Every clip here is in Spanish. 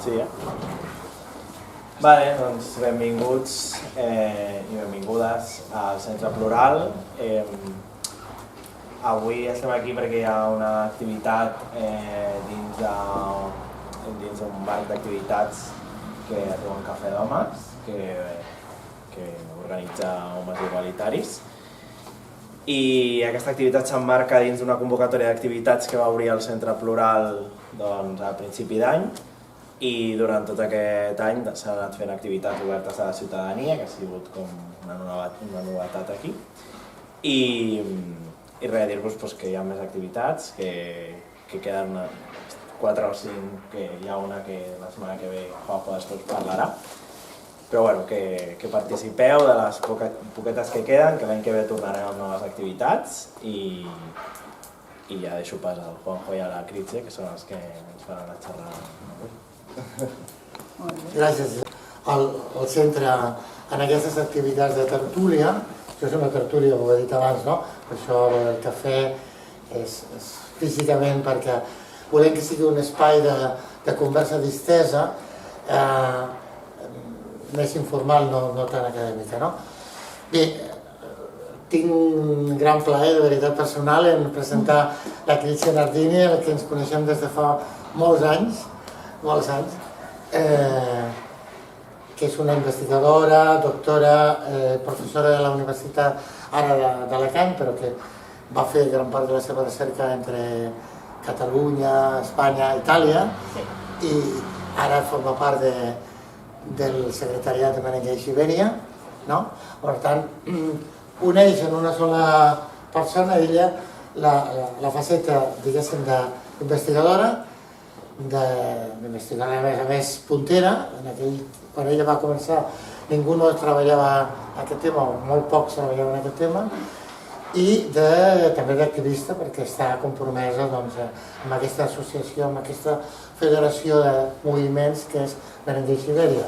Sí, Vale, doncs benvinguts i benvingudes al Centre Plural. Avui estem aquí perquè hi ha una activitat dins un banc d'activitats que es diu Cafè d'Homes, que organitza Homes Igualitaris. I aquesta activitat s'emmarca dins d'una convocatòria d'activitats que va obrir el Centre Plural a principi d'any, i durant tot aquest any s'han anat fent activitats obertes a la ciutadania, que ha sigut com una novetat aquí. I res, dir-vos que hi ha més activitats, que queden 4 o 5, que hi ha una que la setmana que ve Juanjo després parlarà. Però bueno, que participeu de les poquetes que queden, que l'any que ve tornarem amb noves activitats i ja deixo pas al Juanjo i a la Critxe, que són els que ens faran la xerrada avui. Gràcies. El centre, en aquestes activitats de tertúlia, això és una tertúlia, ho he dit abans, no? Per això el cafè és físicament perquè volem que sigui un espai de conversa distesa, més informal, no tan acadèmica, no? Bé, tinc un gran plaer, de veritat personal, en presentar la Critxe Nardini, a la que ens coneixem des de fa molts anys, que és una investigadora, doctora, professora de la Universitat ara d'Alacant, però que va fer gran part de la seva recerca entre Catalunya, Espanya, Itàlia, i ara forma part del secretariat de Meningitis Ibèria, no? Per tant, uneix en una sola persona ella la faceta, diguéssim, d'investigadora, d'investigadora a més puntera. Quan ella va començar ningú no treballava aquest tema, o molt pocs treballaven aquest tema, i també d'activista, perquè està compromesa amb aquesta associació, amb aquesta federació de moviments que és Meningitis Ibèria.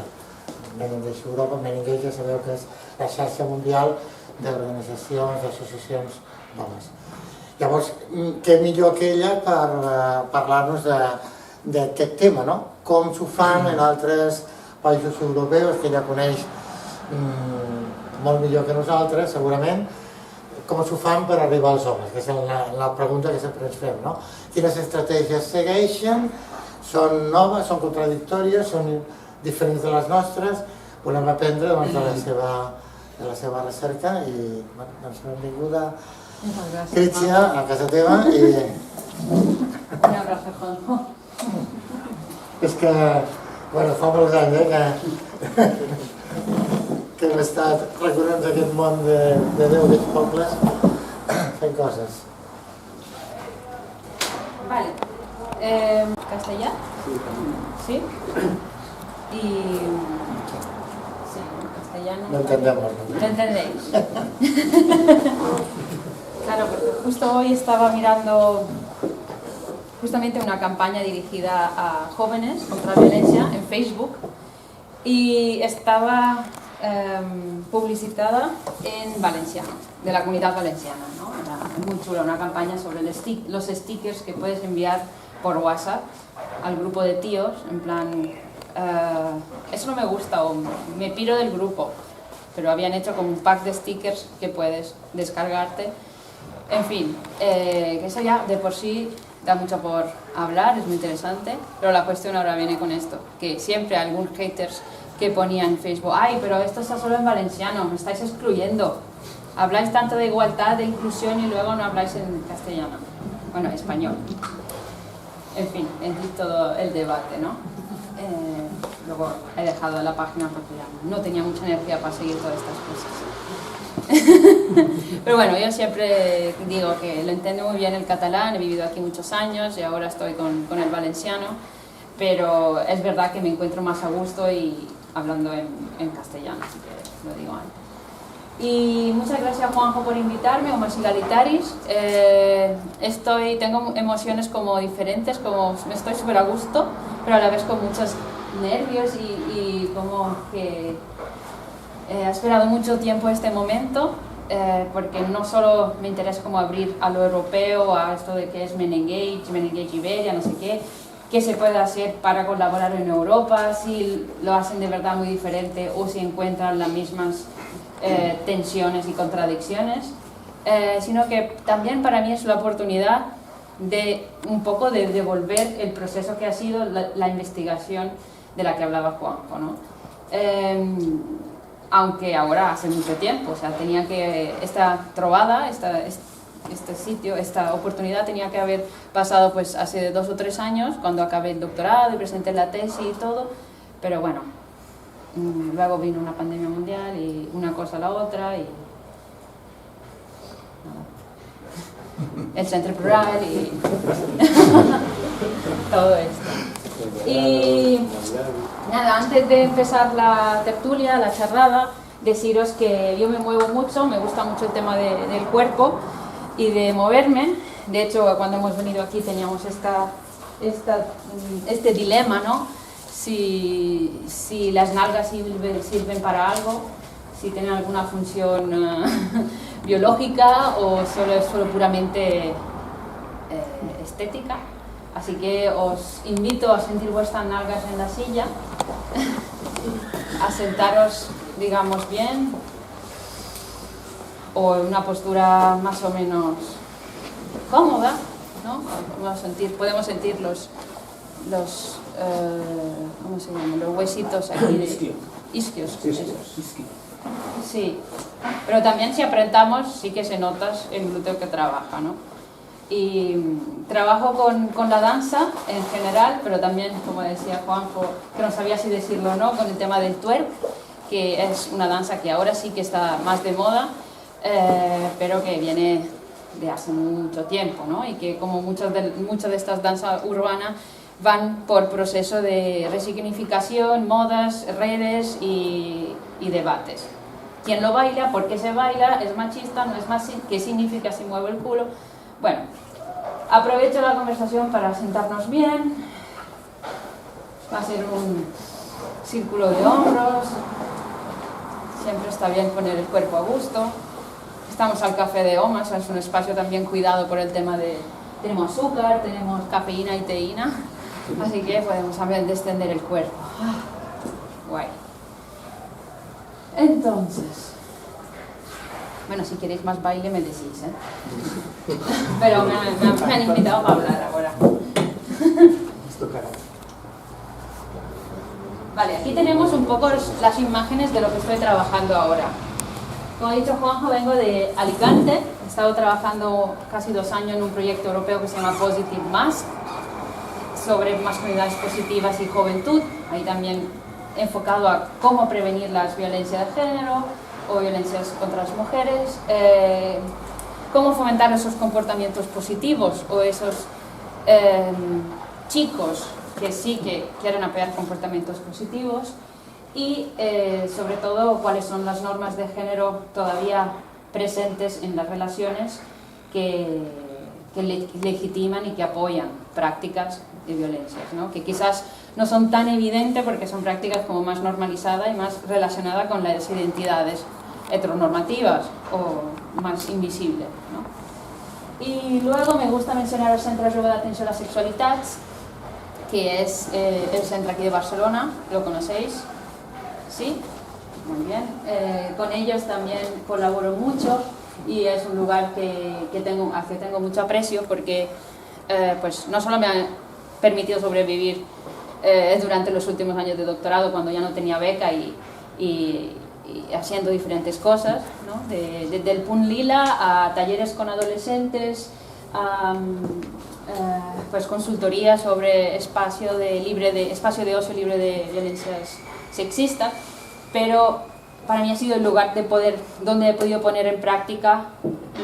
Meningitis Europa, Meningitis ja sabeu que és la xarxa mundial d'organitzacions, d'associacions d'homes. Llavors, què millor que ella per parlar-nos d'aquest tema, no? Com s'ho fan en altres països europeus, que ella coneix molt millor que nosaltres, segurament, com s'ho fan per arribar als homes, que és la pregunta que sempre ens fem, no? Quines estratègies segueixen, són noves, són contradictòries, són diferents de les nostres, volem aprendre de la seva recerca i benvinguda Critxe a casa teva. Un abrazo, Juanjo. És que, bueno, fa molts anys que hem estat recorrent aquest món de Déu dels pobles fent coses. Vale. ¿Castellà? Sí. Y... sí, castellano. No entendemos. ¿Lo entendéis? Claro, porque justo hoy estaba mirando justamente una campaña dirigida a jóvenes contra la violencia en Facebook y estaba publicitada en valenciano, de la comunidad valenciana, ¿no? Era muy chula, una campaña sobre los stickers que puedes enviar por WhatsApp al grupo de tíos, en plan, eso no me gusta o me piro del grupo, pero habían hecho como un pack de stickers que puedes descargarte. En fin, que eso ya de por sí da mucho por hablar, es muy interesante, pero la cuestión ahora viene con esto, que siempre hay algunos haters que ponían en Facebook, ay, pero esto está solo en valenciano, me estáis excluyendo, habláis tanto de igualdad, de inclusión y luego no habláis en castellano, bueno, español. En fin, es todo el debate, ¿no? Luego he dejado la página porque ya no tenía mucha energía para seguir todas estas cosas. Pero bueno, yo siempre digo que lo entiendo muy bien el catalán, he vivido aquí muchos años y ahora estoy con el valenciano, pero es verdad que me encuentro más a gusto y hablando en castellano, así que lo digo antes. Y muchas gracias, Juanjo, por invitarme a Homes Igualitaris. Tengo emociones como diferentes, como me estoy súper a gusto, pero a la vez con muchos nervios y como que he esperado mucho tiempo este momento, porque no solo me interesa como abrir a lo europeo, a esto de que es Meningitis Ibèria, no sé qué, qué se puede hacer para colaborar en Europa, si lo hacen de verdad muy diferente o si encuentran las mismas tensiones y contradicciones, sino que también para mí es la oportunidad de un poco de devolver el proceso que ha sido la investigación de la que hablaba Juanjo, ¿no? Aunque ahora hace mucho tiempo, o sea, tenía que, esta trovada, este sitio, esta oportunidad tenía que haber pasado pues hace 2 o 3 años, cuando acabé el doctorado y presenté la tesis y todo, pero bueno, luego vino una pandemia mundial y una cosa a la otra y el Centre Plural y todo esto. Y nada, antes de empezar la tertulia, la charlada, deciros que yo me muevo mucho, me gusta mucho el tema del cuerpo y de moverme. De hecho, cuando hemos venido aquí teníamos este dilema, ¿no? Si las nalgas sirven para algo, si tienen alguna función biológica o solo es puramente estética. Así que os invito a sentir vuestras nalgas en la silla, a sentaros, digamos, bien, o en una postura más o menos cómoda, ¿no? Podemos sentir los ¿cómo se llama? Los huesitos aquí de isquios. Sí, pero también si apretamos sí que se nota el glúteo que trabaja, ¿no? Y trabajo con la danza en general, pero también, como decía Juanjo, que no sabía si decirlo o no, con el tema del twerk, que es una danza que ahora sí que está más de moda, pero que viene de hace mucho tiempo, ¿no? Y que como muchas de estas danzas urbanas van por proceso de resignificación, modas, redes y debates. ¿Quién lo baila? ¿Por qué se baila? ¿Es machista? ¿No es machista? ¿Qué significa si muevo el culo? Bueno, aprovecho la conversación para sentarnos bien. Va a ser un círculo de hombros. Siempre está bien poner el cuerpo a gusto. Estamos al Café de Omas, es un espacio también cuidado por el tema de... Tenemos azúcar, tenemos cafeína y teína, así que podemos también descender el cuerpo. Guay. Entonces... Bueno, si queréis más baile me decís, ¿eh? Pero me han invitado para hablar ahora. Vale, aquí tenemos un poco las imágenes de lo que estoy trabajando ahora. Como ha dicho Juanjo, vengo de Alicante. He estado trabajando casi 2 años en un proyecto europeo que se llama Positive Mask, sobre masculinidades positivas y juventud. Ahí también enfocado a cómo prevenir las violencias de género o violencias contra las mujeres, cómo fomentar esos comportamientos positivos o esos chicos que sí que quieren apoyar comportamientos positivos y sobre todo cuáles son las normas de género todavía presentes en las relaciones que legitiman y que apoyan prácticas de violencias, ¿no? Que quizás no son tan evidentes porque son prácticas como más normalizadas y más relacionadas con las identidades heteronormativas o más invisibles, ¿no? Y luego me gusta mencionar el Centre Jove d'Atenció a la Sexualitat, que es el centro aquí de Barcelona, ¿lo conocéis? ¿Sí? Muy bien. Con ellos también colaboro mucho y es un lugar al que tengo mucho aprecio porque pues no solo me ha permitido sobrevivir durante los últimos años de doctorado cuando ya no tenía beca y haciendo diferentes cosas, ¿no? Desde el PUN Lila a talleres con adolescentes, pues consultoría sobre espacio de ocio libre de violencias sexistas, pero para mí ha sido el lugar donde he podido poner en práctica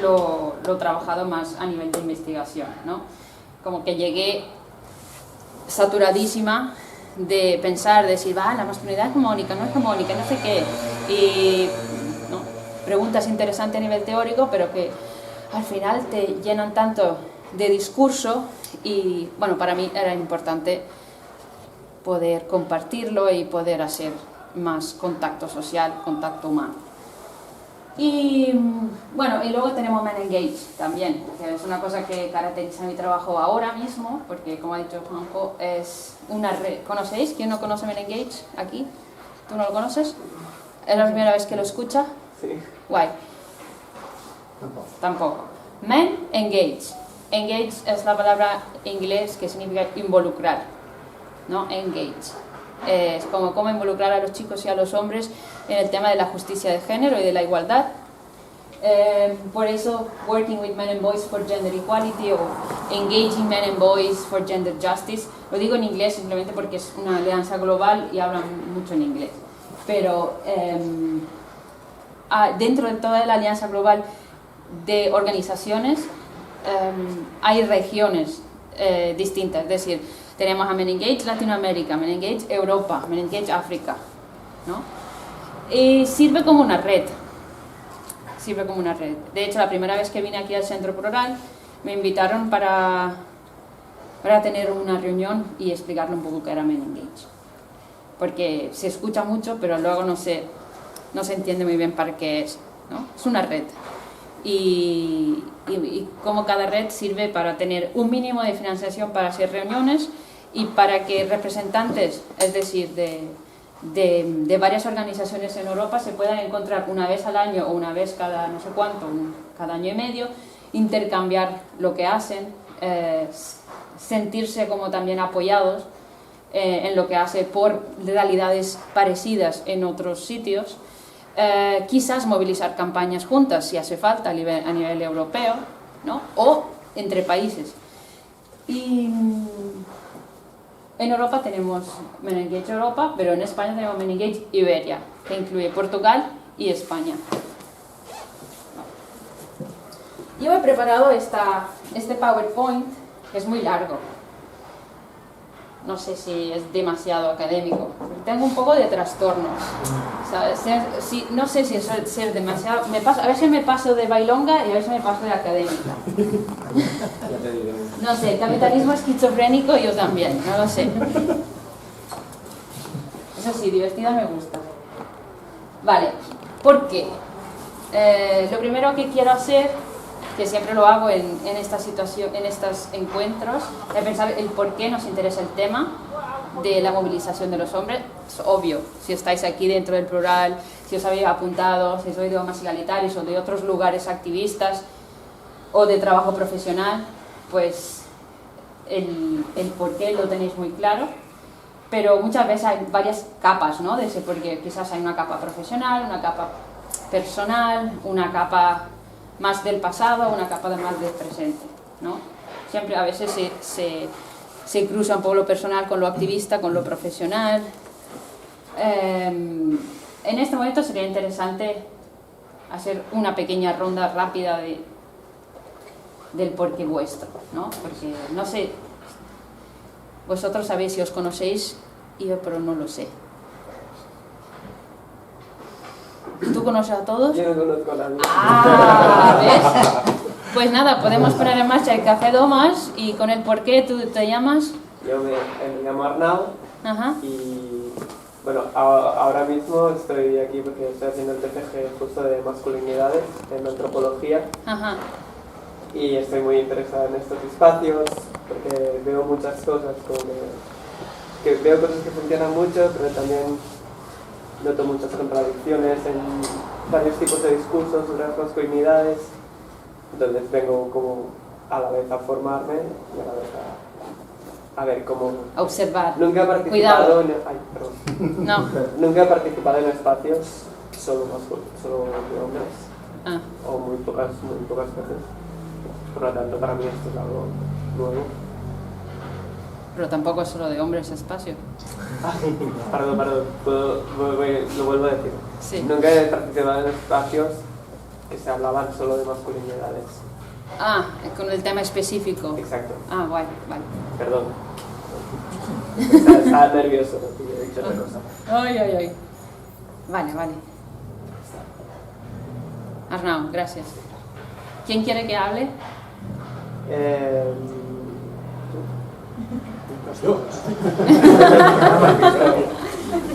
lo trabajado más a nivel de investigación, ¿no? Como que llegué saturadísima de pensar, de decir, la masculinidad es hegemónica, no es hegemónica, no sé qué, y ¿no? Preguntas interesantes a nivel teórico, pero que al final te llenan tanto de discurso y, bueno, para mí era importante poder compartirlo y poder hacer más contacto social, contacto humano. Y bueno, y luego tenemos Men Engage también, que es una cosa que caracteriza mi trabajo ahora mismo, porque como ha dicho Juanjo, es una red. ¿Conocéis? ¿Quién no conoce Men Engage aquí? ¿Tú no lo conoces? ¿Es la primera vez que lo escucha? Sí. Guay. Tampoco. Men Engage. Engage es la palabra en inglés que significa involucrar, ¿no? Engage. Es como cómo involucrar a los chicos y a los hombres en el tema de la justicia de género y de la igualdad. Por eso, Working with Men and Boys for Gender Equality o Engaging Men and Boys for Gender Justice. Lo digo en inglés simplemente porque es una alianza global y hablan mucho en inglés. Pero dentro de toda la alianza global de organizaciones hay regiones distintas. Es decir, tenemos a Men Engage Latinoamérica, Men Engage Europa, Men Engage África, ¿no? Y sirve como una red. Sirve como una red. De hecho, la primera vez que vine aquí al Centro Plural, me invitaron para tener una reunión y explicarle un poco qué era Men Engage. Porque se escucha mucho, pero luego no se entiende muy bien para qué es, ¿no? Es una red. Y como cada red sirve para tener un mínimo de financiación para hacer reuniones y para que representantes, es decir, de varias organizaciones en Europa se puedan encontrar una vez al año o una vez cada no sé cuánto, cada año y medio, intercambiar lo que hacen, sentirse como también apoyados en lo que hace por realidades parecidas en otros sitios, quizás movilizar campañas juntas si hace falta a nivel europeo, ¿no? O entre países. Y en Europa tenemos Men Engage Europa, pero en España tenemos Men Engage Iberia, que incluye Portugal y España. Yo he preparado este PowerPoint, que es muy largo. No sé si es demasiado académico. Tengo un poco de trastornos. ¿Sabes? No sé si es ser demasiado... a veces me paso de bailonga y a veces me paso de académica. No sé, el capitalismo esquizofrénico yo también, no lo sé. Eso sí, divertida me gusta. Vale, ¿por qué? Lo primero que quiero hacer, que siempre lo hago en estos encuentros, es pensar el por qué nos interesa el tema de la movilización de los hombres. Es obvio, si estáis aquí dentro del Plural, si os habéis apuntado, si sois de Homas Igualitarios o de otros lugares activistas o de trabajo profesional, pues el por qué lo tenéis muy claro. Pero muchas veces hay varias capas, ¿no? De ese porqué. Quizás hay una capa profesional, una capa personal, una capa más del pasado, una capa más del presente, ¿no? Siempre a veces se cruza un poco lo personal con lo activista, con lo profesional. En este momento sería interesante hacer una pequeña ronda rápida del porqué vuestro, ¿no? Porque no sé, vosotros sabéis si os conocéis, yo pero no lo sé. ¿Tú conoces a todos? Yo no conozco a nadie. Ah, ¿ves? Pues nada, podemos poner en marcha el Café Domas y con el por qué tú te llamas. Yo me llamo Arnau. Ajá. Y bueno, ahora mismo estoy aquí porque estoy haciendo el TFG justo de masculinidades en antropología. Ajá. Y estoy muy interesada en estos espacios porque veo muchas cosas, como que veo cosas que funcionan mucho, pero también noto muchas contradicciones en varios tipos de discursos sobre las masculinidades. Entonces vengo como a la vez a formarme y a la vez a ver cómo... A observar. Nunca he participado en... No. Nunca he participado en espacios solo de hombres. O muy pocas veces. Por lo tanto, para mí esto es algo nuevo. Pero tampoco es solo de hombres ese espacio. Perdón, lo vuelvo a decir. Sí. Nunca he participado en espacios que se hablaban solo de masculinidades. Ah, con el tema específico. Exacto. Ah, guay, vale. Perdón. Estaba nervioso, he dicho otra cosa. Ay. Vale. Arnau, gracias. ¿Quién quiere que hable?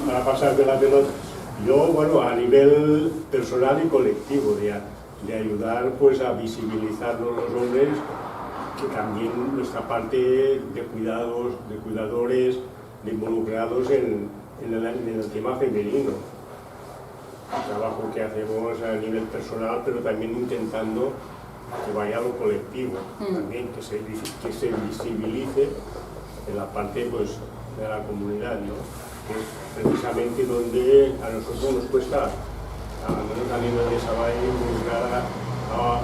Para pasarte la pelota. Yo, bueno, a nivel personal y colectivo, de ayudar pues a visibilizarnos los hombres, que también nuestra parte de cuidados, de cuidadores, de involucrados en el tema femenino. El trabajo que hacemos a nivel personal, pero también intentando que vaya a lo colectivo, también que se visibilice en la parte pues, de la comunidad, ¿no? Que es precisamente donde a nosotros nos cuesta, al menos a nivel de Sabadell, buscar a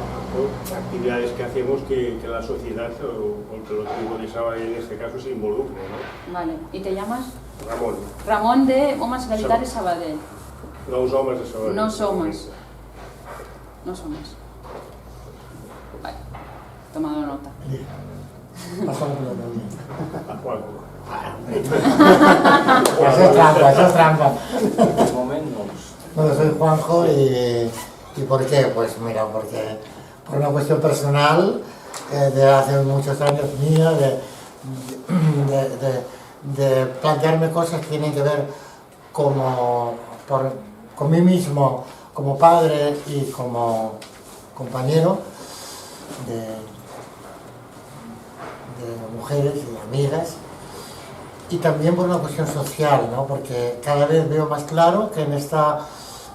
actividades que hacemos que la sociedad o el colectivo de Sabadell en este caso se involucre, ¿no? Vale, ¿y te llamas? Ramon. Ramon de Homes Egalitaris Sabadell. Nous homes de Sabadell. No somos. No somos. Vale, tomado nota. Pásame por la A Juanjo. Eso es trampa. De moment no. Bueno, soy Juanjo y ¿por qué? Pues mira, porque por una cuestión personal de hace muchos años mía, de plantearme cosas que tienen que ver con mí mismo, como padre y como compañero de mujeres y amigas. Y también por una cuestión social, ¿no? Porque cada vez veo más claro que en esta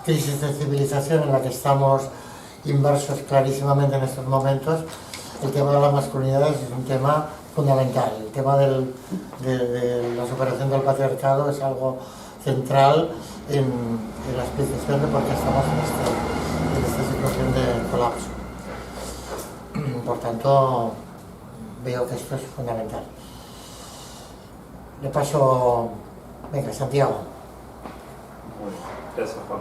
crisis de civilización en la que estamos inmersos clarísimamente en estos momentos, el tema de la masculinidad es un tema fundamental. El tema de la superación del patriarcado es algo central en la explicación de por qué estamos en esta situación de colapso. Por tanto, veo que esto es fundamental. Le paso, venga, Santiago. Bueno, gracias, Juan.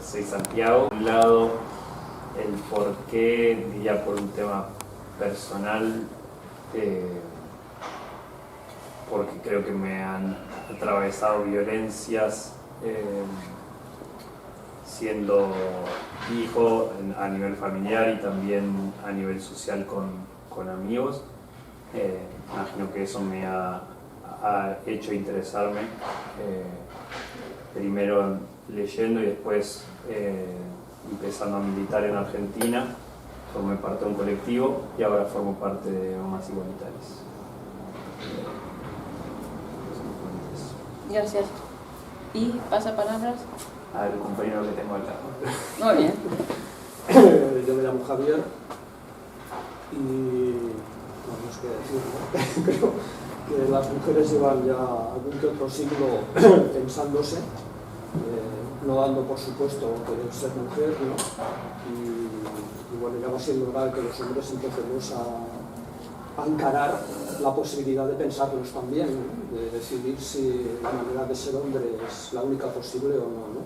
Soy Santiago. Por un lado, el por qué, diría por un tema personal, porque creo que me han atravesado violencias siendo hijo a nivel familiar y también a nivel social con amigos. Imagino que eso me ha hecho interesarme, primero leyendo y después empezando a militar en Argentina. Formé parte de un colectivo y ahora formo parte de Homes Egalitaris. Gracias. ¿Y pasa palabras? Al compañero que tengo acá. Muy bien. Yo me llamo Javier y no sé qué decir, ¿no? Creo que las mujeres llevan ya algún que otro siglo pensándose, no dando por supuesto querer ser mujer, ¿no? Y bueno, ya va siendo hora que los hombres empecemos a encarar la posibilidad de pensarnos también, ¿no? De decidir si la manera de ser hombre es la única posible o no, ¿no?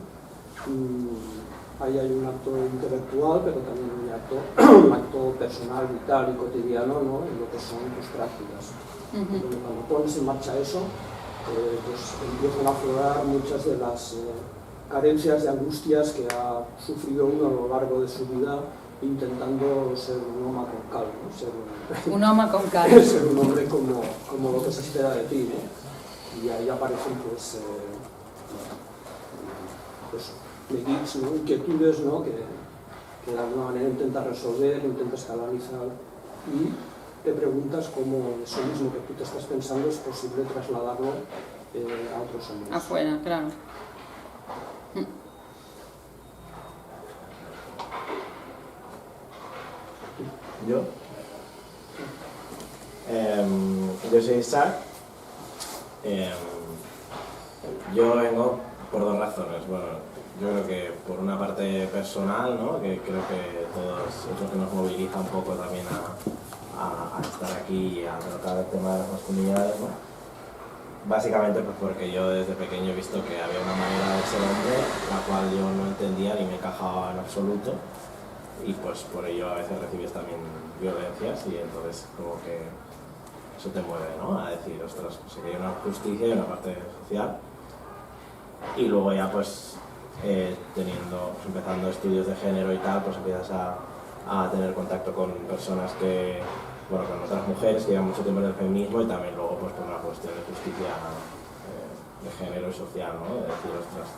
Ahí hay un acto intelectual, pero también un acto personal, vital y cotidiano, ¿no? En lo que son tus prácticas. Cuando pones en marcha eso, pues empiezan a aflorar muchas de las carencias y angustias que ha sufrido uno a lo largo de su vida intentando ser un hombre con cal, ¿no? Un hombre con cal. Ser un hombre como lo que se espera de ti, ¿no? Y ahí aparecen pues neguits, ¿no? Inquietudes, ¿no? Que de alguna manera intentas resolver, intentas canalizar y te preguntas cómo eso mismo que tú te estás pensando es posible trasladarlo a otros hombres. Afuera, claro. ¿Yo? Yo soy Isaac. Yo vengo por dos razones. Bueno, yo creo que por una parte personal, ¿no? Que creo que todos es lo que nos moviliza un poco también a estar aquí y a tratar el tema de las masculinidades, ¿no? Básicamente pues porque yo desde pequeño he visto que había una manera de ser hombre la cual yo no entendía ni me encajaba en absoluto, y pues por ello a veces recibes también violencias y entonces como que eso te mueve, ¿no? A decir, ostras, pues hay una justicia y una parte social. Y luego ya pues empezando estudios de género y tal, pues empiezas a tener contacto con personas que, bueno, con otras mujeres que llevan mucho tiempo en el feminismo, y también luego pues por una cuestión de justicia género y social, ¿no? De decir, ostras,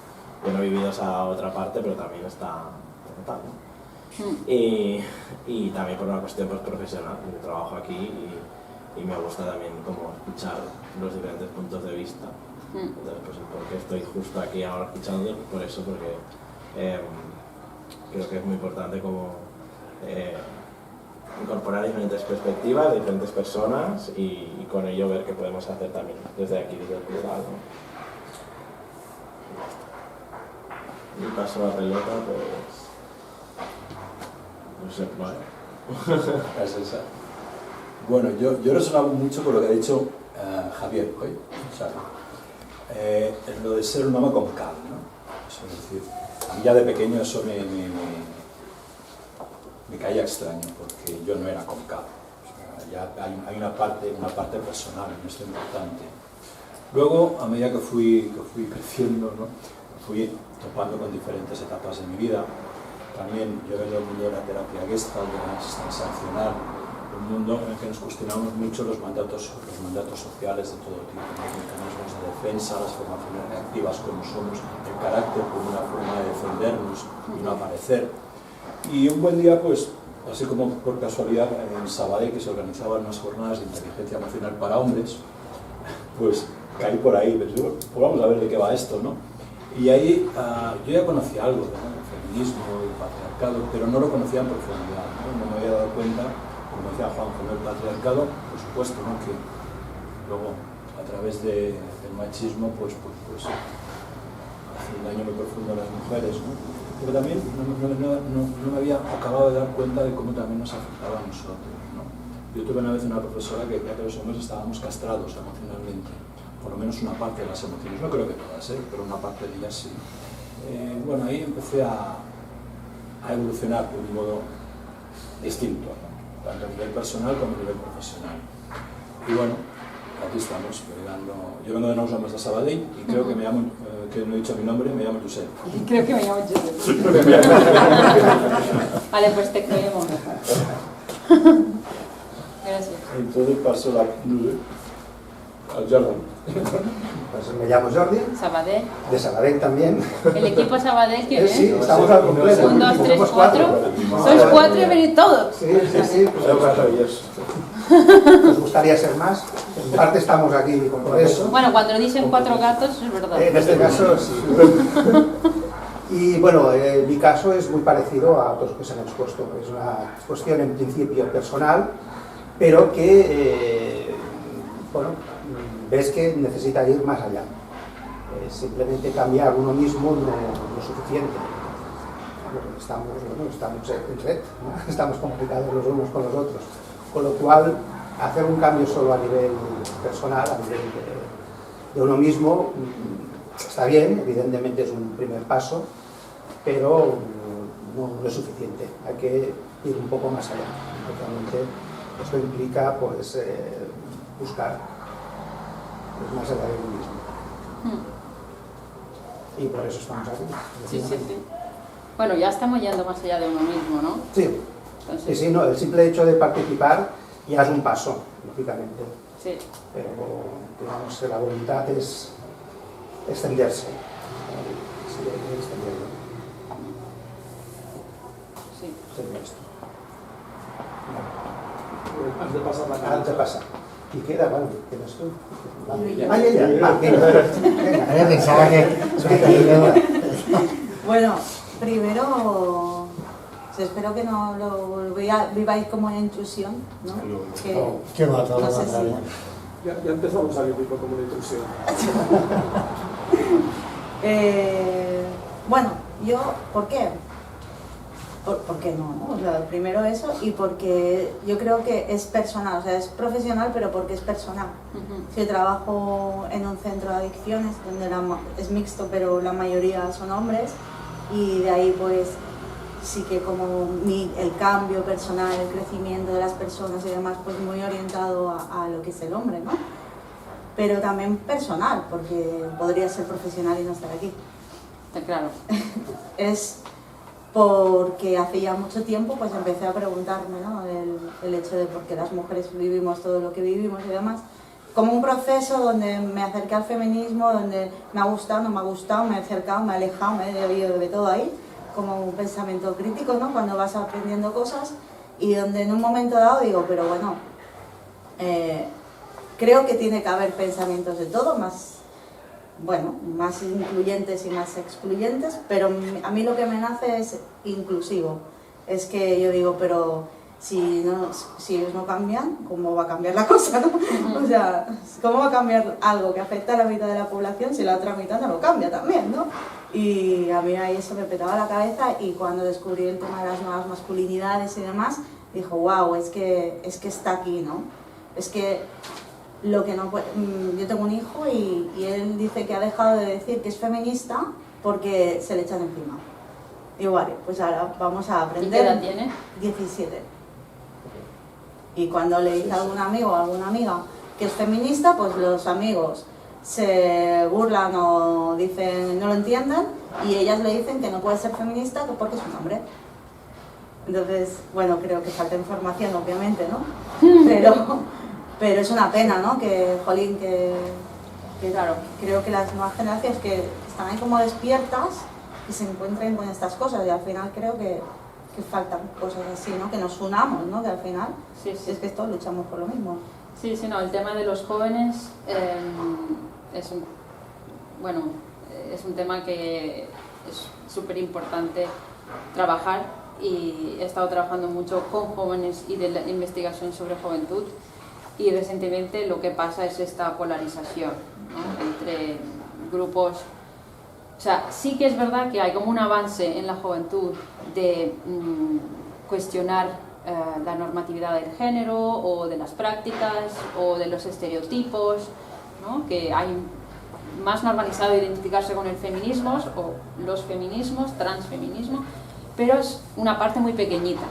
yo no he vivido esa otra parte, pero también está tal, ¿no? Y también por una cuestión pues, profesional, yo trabajo aquí y me gusta también como escuchar los diferentes puntos de vista. Entonces, pues porque estoy justo aquí ahora escuchando, por eso, porque creo que es muy importante como incorporar diferentes perspectivas de diferentes personas y con ello ver qué podemos hacer también desde aquí, desde el plural, ¿no? Y paso la pelota, pues... no sé, vale. Gracias. Bueno, yo resonaba mucho con lo que ha dicho Javier hoy, o sea, en lo de ser un hombre con cal, ¿no? Eso es decir, a mí ya de pequeño eso me caía extraño, porque yo no era con cal. O sea, ya hay una parte personal en esto importante. Luego, a medida que fui creciendo, ¿no? Fui topando con diferentes etapas de mi vida. También yo vengo del mundo de la terapia Gestalt, de la transaccional, un mundo en el que nos cuestionamos mucho los mandatos sociales de todo tipo, los mecanismos de defensa, las formaciones reactivas como somos, el carácter como una forma de defendernos y no aparecer. Y un buen día, pues, así como por casualidad, en Sabadell, que se organizaban unas jornadas de inteligencia emocional para hombres, pues caí por ahí, pues vamos a ver de qué va esto, ¿no? Y ahí yo ya conocía algo del feminismo y el patriarcado, pero no lo conocía en profundidad, ¿no? No me había dado cuenta, como decía Juan, con el patriarcado, por supuesto, ¿no? Que luego, a través del machismo, pues hace un daño muy profundo a las mujeres, ¿no? Pero también no me había acabado de dar cuenta de cómo también nos afectaba a nosotros, ¿no? Yo tuve una vez una profesora que decía que los hombres estábamos castrados emocionalmente, por lo menos una parte de las emociones, no creo que todas, pero una parte de ellas sí. Bueno, ahí empecé a evolucionar de un modo distinto, ¿no? Tanto a nivel personal como a nivel profesional. Y bueno, aquí estamos, yo vengo de Nous Homes de Sabadell y creo que me llamo, que no he dicho mi nombre, me llamo Josep. Creo que me llamo Josep. Vale, pues te creemos. Gracias. Entonces paso al Jordi. Pues me llamo Jordi, Sabadell. de Sabadell también. El equipo Sabadell, ¿quién es? Sí, estamos al completo. 1, 2, 3, Somos 4. Sois 4 y venís todos. Sí, pues maravilloso. nos gustaría ser más. En parte estamos aquí por eso. Bueno, cuando dicen 4 gatos, es verdad. En este caso, sí. Y bueno, mi caso es muy parecido a otros que se han expuesto. Es una cuestión en principio personal, pero que, bueno, ves que necesita ir más allá. Simplemente cambiar uno mismo no es suficiente. Estamos en red, ¿no? Estamos comunicados los unos con los otros. Con lo cual, hacer un cambio solo a nivel personal, a nivel de uno mismo, está bien, evidentemente es un primer paso, pero no es suficiente. Hay que ir un poco más allá. Realmente esto implica pues, buscar más allá de uno mismo. Y por eso estamos aquí. Sí. Bueno, ya estamos yendo más allá de uno mismo, ¿no? Sí. Entonces, Sí, no, el simple hecho de participar ya es un paso, lógicamente. sí. Pero digamos que la voluntad es extenderse. Sí, hay que extenderlo. Sí. Sería esto. Antes de pasar la Antes de pasar. Y queda, bueno, quedas tú. Ella. Ah, ella. Venga. Pensaba que... Bueno, primero, espero que no lo viváis como una intrusión, ¿no? Qué va, todo no lo sé contrario. Ya empezamos a vivir como una intrusión. Bueno, yo, ¿por qué? ¿Por qué no? O sea, primero eso, y porque yo creo que es personal, o sea, es profesional, pero porque es personal. Yo trabajo en un centro de adicciones, donde es mixto, pero la mayoría son hombres, y de ahí pues sí que como el cambio personal, el crecimiento de las personas y demás, pues muy orientado a lo que es el hombre, ¿no? Pero también personal, porque podría ser profesional y no estar aquí. Claro. Es porque hace ya mucho tiempo pues empecé a preguntarme, ¿no? el hecho de por qué las mujeres vivimos todo lo que vivimos y demás, como un proceso donde me acerqué al feminismo, donde me ha gustado, no me ha gustado, me he acercado, me he alejado, me he bebido de todo ahí, como un pensamiento crítico, ¿no? Cuando vas aprendiendo cosas, y donde en un momento dado digo, pero bueno, creo que tiene que haber pensamientos de todo, más, bueno, más incluyentes y más excluyentes, pero a mí lo que me nace es inclusivo. Es que yo digo, pero si ellos no cambian, ¿cómo va a cambiar la cosa, no? O sea, ¿cómo va a cambiar algo que afecta a la mitad de la población si la otra mitad no lo cambia también, no? Y a mí ahí eso me petaba la cabeza, y cuando descubrí el tema de las nuevas masculinidades y demás, dijo, wow, es que está aquí, ¿no? Es que lo que no puede... Yo tengo un hijo y él dice que ha dejado de decir que es feminista porque se le echan encima. Digo, vale, pues ahora vamos a aprender. ¿Y qué edad tiene? 17. Y cuando le dice a algún amigo o alguna amiga que es feminista, pues los amigos se burlan o dicen no lo entienden, y ellas le dicen que no puede ser feminista porque es un hombre. Entonces, bueno, creo que falta información, obviamente, ¿no? Pero es una pena, ¿no? Que, jolín, que claro, creo que las nuevas generaciones que están ahí como despiertas y se encuentren con estas cosas, y al final creo que faltan cosas así, ¿no? Que nos unamos, ¿no? Que al final, sí. Es que todos luchamos por lo mismo. Sí, no, el tema de los jóvenes es un tema que es súper importante trabajar, y he estado trabajando mucho con jóvenes y de la investigación sobre juventud, y recientemente lo que pasa es esta polarización, ¿no? Entre grupos. O sea, sí que es verdad que hay como un avance en la juventud de cuestionar la normatividad del género o de las prácticas o de los estereotipos, ¿no? Que hay más normalizado identificarse con el feminismo o los feminismos, transfeminismo, pero es una parte muy pequeñita.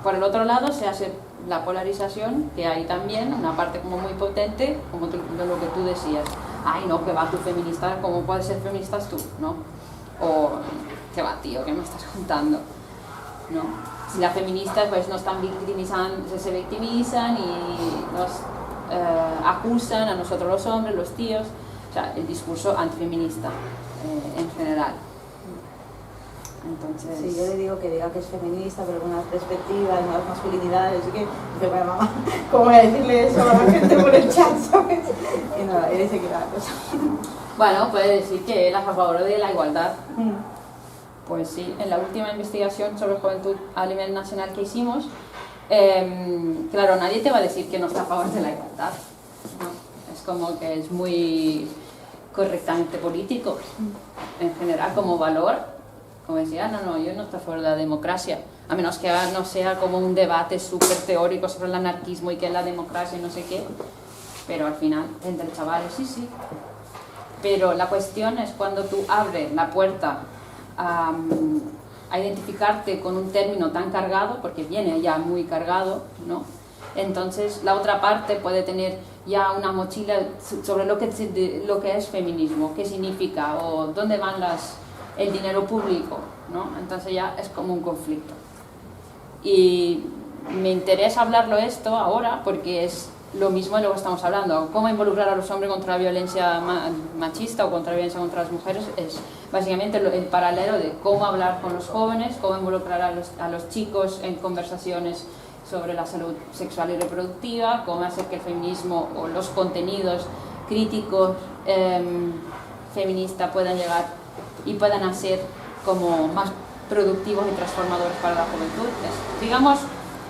Por el otro lado se hace la polarización, que hay también una parte como muy potente, como lo que tú decías. Ay, no, que va tú feminista, ¿cómo puedes ser feminista tú? ¿No? O, ¿qué va, tío? ¿Qué me estás contando? ¿No? Si las feministas pues no están victimizando, se victimizan y nos acusan a nosotros los hombres, los tíos, o sea, el discurso antifeminista en general. Entonces... Sí, yo le digo que diga que es feminista, pero con unas perspectivas, nuevas masculinidades, y que bueno, mamá, ¿cómo voy a decirle eso a la gente por el chat, sabes? Y nada, él dice que era cosa. Bueno, puede decir que él es a favor de la igualdad. Pues sí, en la última investigación sobre juventud a nivel nacional que hicimos, claro, nadie te va a decir que no está a favor de la igualdad, ¿no? Es como que es muy correctamente político, en general, como valor. Como decía, no, yo no estoy a favor de la democracia, a menos que no sea como un debate súper teórico sobre el anarquismo y qué es la democracia y no sé qué, pero al final, entre chavales, sí. Pero la cuestión es cuando tú abres la puerta a identificarte con un término tan cargado, porque viene ya muy cargado, ¿no? Entonces la otra parte puede tener ya una mochila sobre lo que es feminismo, qué significa o dónde van el dinero público, ¿no? Entonces ya es como un conflicto. Y me interesa hablarlo esto ahora porque es lo mismo de lo que estamos hablando. Cómo involucrar a los hombres contra la violencia machista o contra la violencia contra las mujeres es básicamente el paralelo de cómo hablar con los jóvenes, cómo involucrar a los chicos en conversaciones sobre la salud sexual y reproductiva, cómo hacer que el feminismo o los contenidos críticos feministas puedan llegar y puedan ser como más productivos y transformadores para la juventud. Digamos,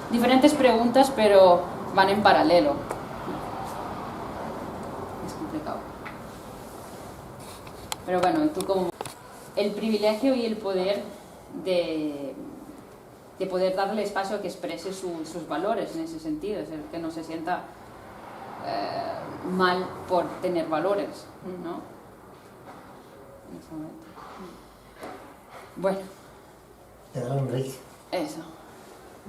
diferentes preguntas, pero van en paralelo. Es complicado. Pero bueno, tú como... El privilegio y el poder de poder darle espacio a que exprese sus valores en ese sentido, es el que no se sienta mal por tener valores, ¿no? En ese momento. Bueno. Enrique. Eso.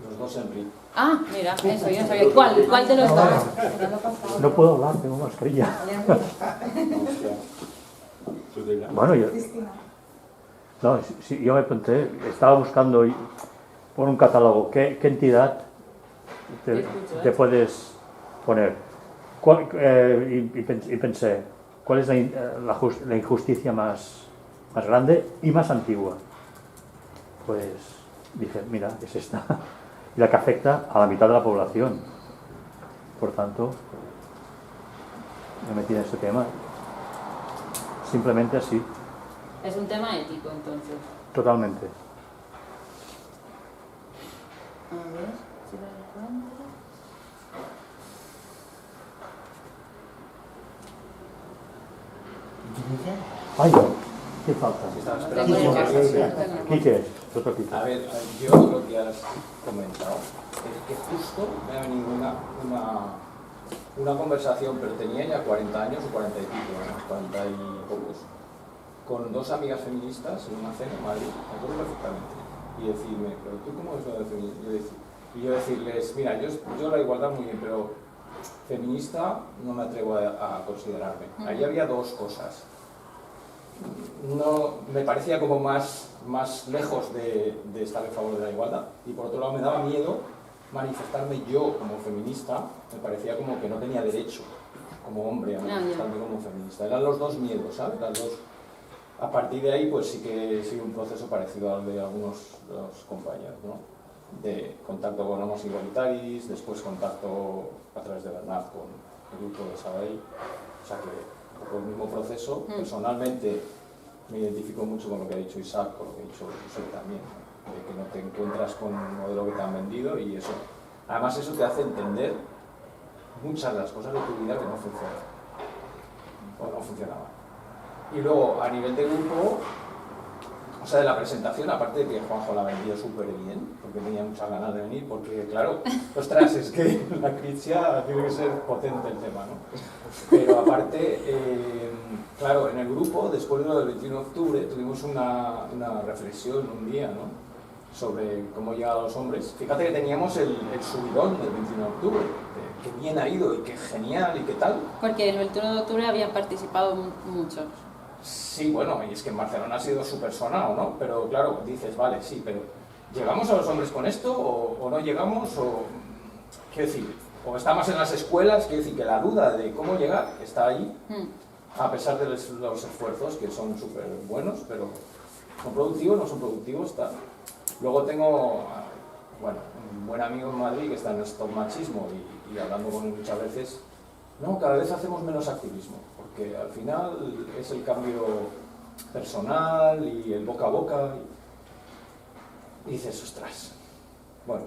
Los dos Enrique. Ah, mira, eso, yo no sabía. ¿Cuál de los dos? No puedo hablar, tengo mascarilla. Bueno, yo me pregunté, estaba buscando por un catálogo, ¿qué entidad te puedes poner? Y pensé, ¿cuál es la injusticia más grande y más antigua? Pues dije, mira, es esta, y la que afecta a la mitad de la población. Por tanto, me metí en este tema. Simplemente así. Es un tema ético, entonces. Totalmente. A ver, si lo encuentro. Ay, ¿qué falta? Estaba Tengo esperando. el caso. Quique, otro Quique. A ver, yo lo que has comentado es que justo me ha venido una conversación, pero tenía ya 40 años o 40 y pico, ¿no? 40 y pocos, con dos amigas feministas en una cena en Madrid, me acuerdo perfectamente, y decirme, pero tú cómo ves lo del feminismo, y yo decirles, mira, yo la igualdad muy bien, pero feminista no me atrevo a considerarme. Ahí había dos cosas. No, me parecía como más lejos de estar en favor de la igualdad, y por otro lado me daba miedo manifestarme yo como feminista, me parecía como que no tenía derecho como hombre a manifestarme como feminista. Eran los dos miedos, ¿sabes? Las dos. A partir de ahí pues sí que sigue un proceso parecido al de algunos de los compañeros, ¿no? De contacto con Homos Igualitaris, después contacto a través de Bernat con el grupo de Sabadell, o sea que un poco el mismo proceso. Personalmente me identifico mucho con lo que ha dicho Isaac, con lo que ha dicho José también, ¿no? De que no te encuentras con un modelo que te han vendido, y eso, además eso te hace entender muchas de las cosas de tu vida que no funcionan o no funcionaban. Y luego a nivel de grupo, o sea, de la presentación, aparte de que Juanjo la vendió súper bien, porque tenía muchas ganas de venir, porque claro, ostras, es que la Crisia tiene que ser potente el tema, ¿no? Pero aparte, claro, en el grupo, después de lo del 21 de octubre, tuvimos una reflexión un día, ¿no? Sobre cómo llegar a los hombres. Fíjate que teníamos el subidón del 21 de octubre, que bien ha ido y que genial y qué tal. Porque en el 21 de octubre habían participado muchos. Sí, bueno, y es que en Barcelona ha sido súper sonado, ¿no? Pero claro, dices, vale, sí, pero ¿llegamos a los hombres con esto o no llegamos? O, quiero decir, o estamos en las escuelas, quiero decir que la duda de cómo llegar está ahí, a pesar de los esfuerzos que son súper buenos, pero ¿son productivos? ¿No son productivos? Está. Luego tengo, bueno, un buen amigo en Madrid que está en Stop Machismo y hablando con él muchas veces, no, cada vez hacemos menos activismo, porque al final es el cambio personal y el boca a boca, y dices, ostras, bueno,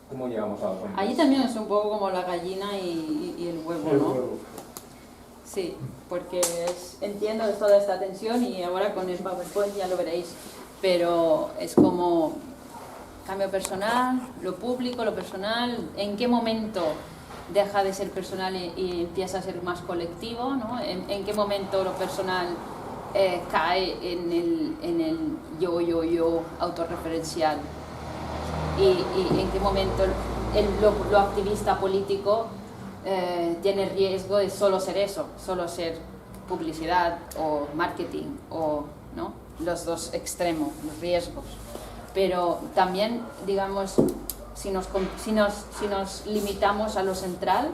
¿cómo llegamos a los hombres? Allí también es un poco como la gallina y el huevo, ¿no? Sí, porque entiendo toda esta tensión y ahora con el PowerPoint ya lo veréis, pero es como cambio personal, lo público, lo personal, ¿en qué momento deja de ser personal y empieza a ser más colectivo, ¿no? ¿En qué momento lo personal cae en el yo autorreferencial? ¿Y en qué momento lo activista político tiene riesgo de solo ser eso, solo ser publicidad o marketing, o ¿no? Los dos extremos, los riesgos? Pero también, digamos, si nos limitamos a lo central,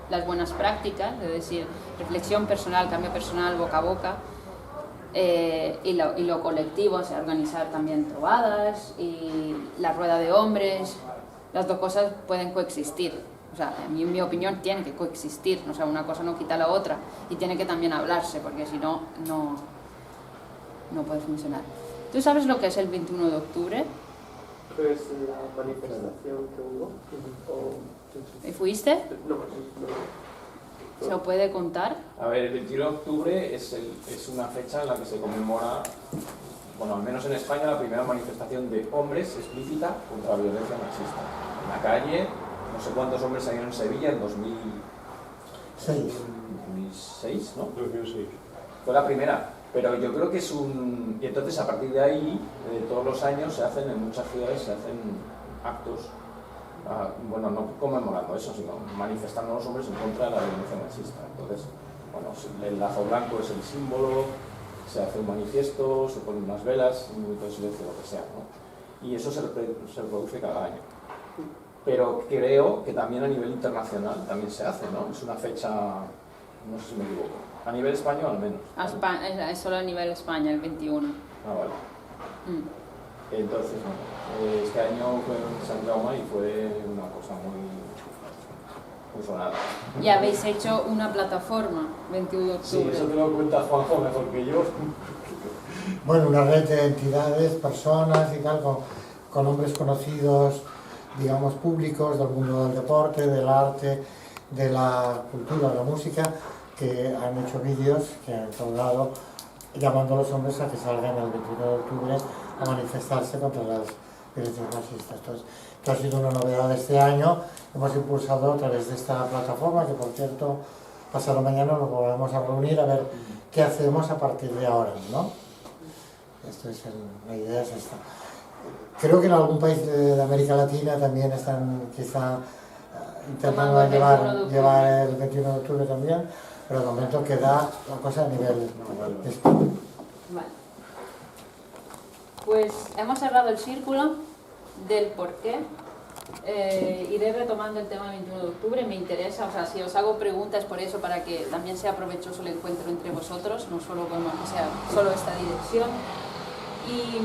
las buenas prácticas, es decir, reflexión personal, cambio personal, boca a boca, y lo colectivo, o sea, organizar también trovadas y la rueda de hombres, las dos cosas pueden coexistir. O sea, en mi opinión tienen que coexistir, o sea, una cosa no quita la otra, y tiene que también hablarse, porque si no, no puede funcionar. ¿Tú sabes lo que es el 21 de octubre? Pues la manifestación que hubo. ¿Y fuiste? No. ¿Se lo puede contar? A ver, el 21 de octubre es una fecha en la que se conmemora, bueno, al menos en España, la primera manifestación de hombres explícita contra la violencia machista. En la calle, no sé cuántos hombres salieron en Sevilla en 2006, ¿no? 2006. Fue la primera. Pero yo creo que es y entonces a partir de ahí, todos los años se hacen, en muchas ciudades se hacen actos, bueno, no conmemorando eso, sino manifestando a los hombres en contra de la violencia machista. Entonces, bueno, el lazo blanco es el símbolo, se hace un manifiesto, se ponen unas velas, un minuto de silencio, lo que sea, ¿no? Y eso se reproduce cada año. pero creo que también a nivel internacional también se hace, ¿no? Es una fecha, no sé si me equivoco, a nivel español al menos. Es solo a nivel España, el 21. Ah, vale. Entonces, bueno, este año fue en San Jaume y fue una cosa muy sonada. Y habéis hecho una plataforma, 21 de octubre. Sí, eso te lo cuenta Juanjo mejor que yo. Bueno, una red de entidades, personas y tal, con hombres conocidos, digamos, públicos del mundo del deporte, del arte, de la cultura, de la música, que han hecho vídeos que han lado llamando a los hombres a que salgan el 21 de octubre a manifestarse contra las violencias machistas. Entonces, que ha sido una novedad de este año, hemos impulsado a través de esta plataforma, que por cierto, pasado mañana nos volvemos a reunir a ver qué hacemos a partir de ahora, ¿no? Esto es la idea es esta. Creo que en algún país de América Latina también están quizá intentando llevar el 21 de octubre también, pero de momento queda la cosa a nivel de España. Vale. Pues hemos cerrado el círculo del por qué. Iré retomando el tema del 21 de octubre, me interesa, o sea, si os hago preguntas por eso, para que también sea provechoso el encuentro entre vosotros, no solo como que sea solo esta dirección. Y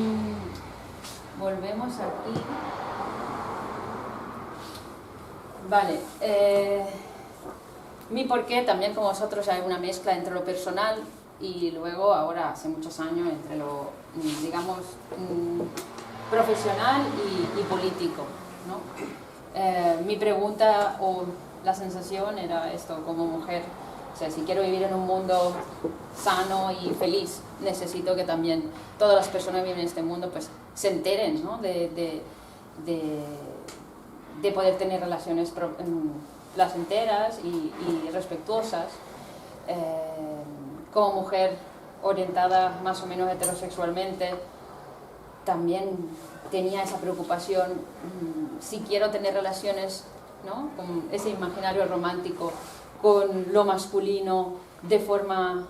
volvemos aquí. Vale, mi porqué también como vosotros hay una mezcla entre lo personal y luego ahora hace muchos años entre lo, digamos, profesional y político, ¿no? Mi pregunta o la sensación era esto como mujer, o sea, si quiero vivir en un mundo sano y feliz, necesito que también todas las personas que viven en este mundo pues se enteren, ¿no? de poder tener relaciones placenteras y respetuosas. Como mujer orientada más o menos heterosexualmente, también tenía esa preocupación, si quiero tener relaciones, ¿no? Con ese imaginario romántico, con lo masculino, de forma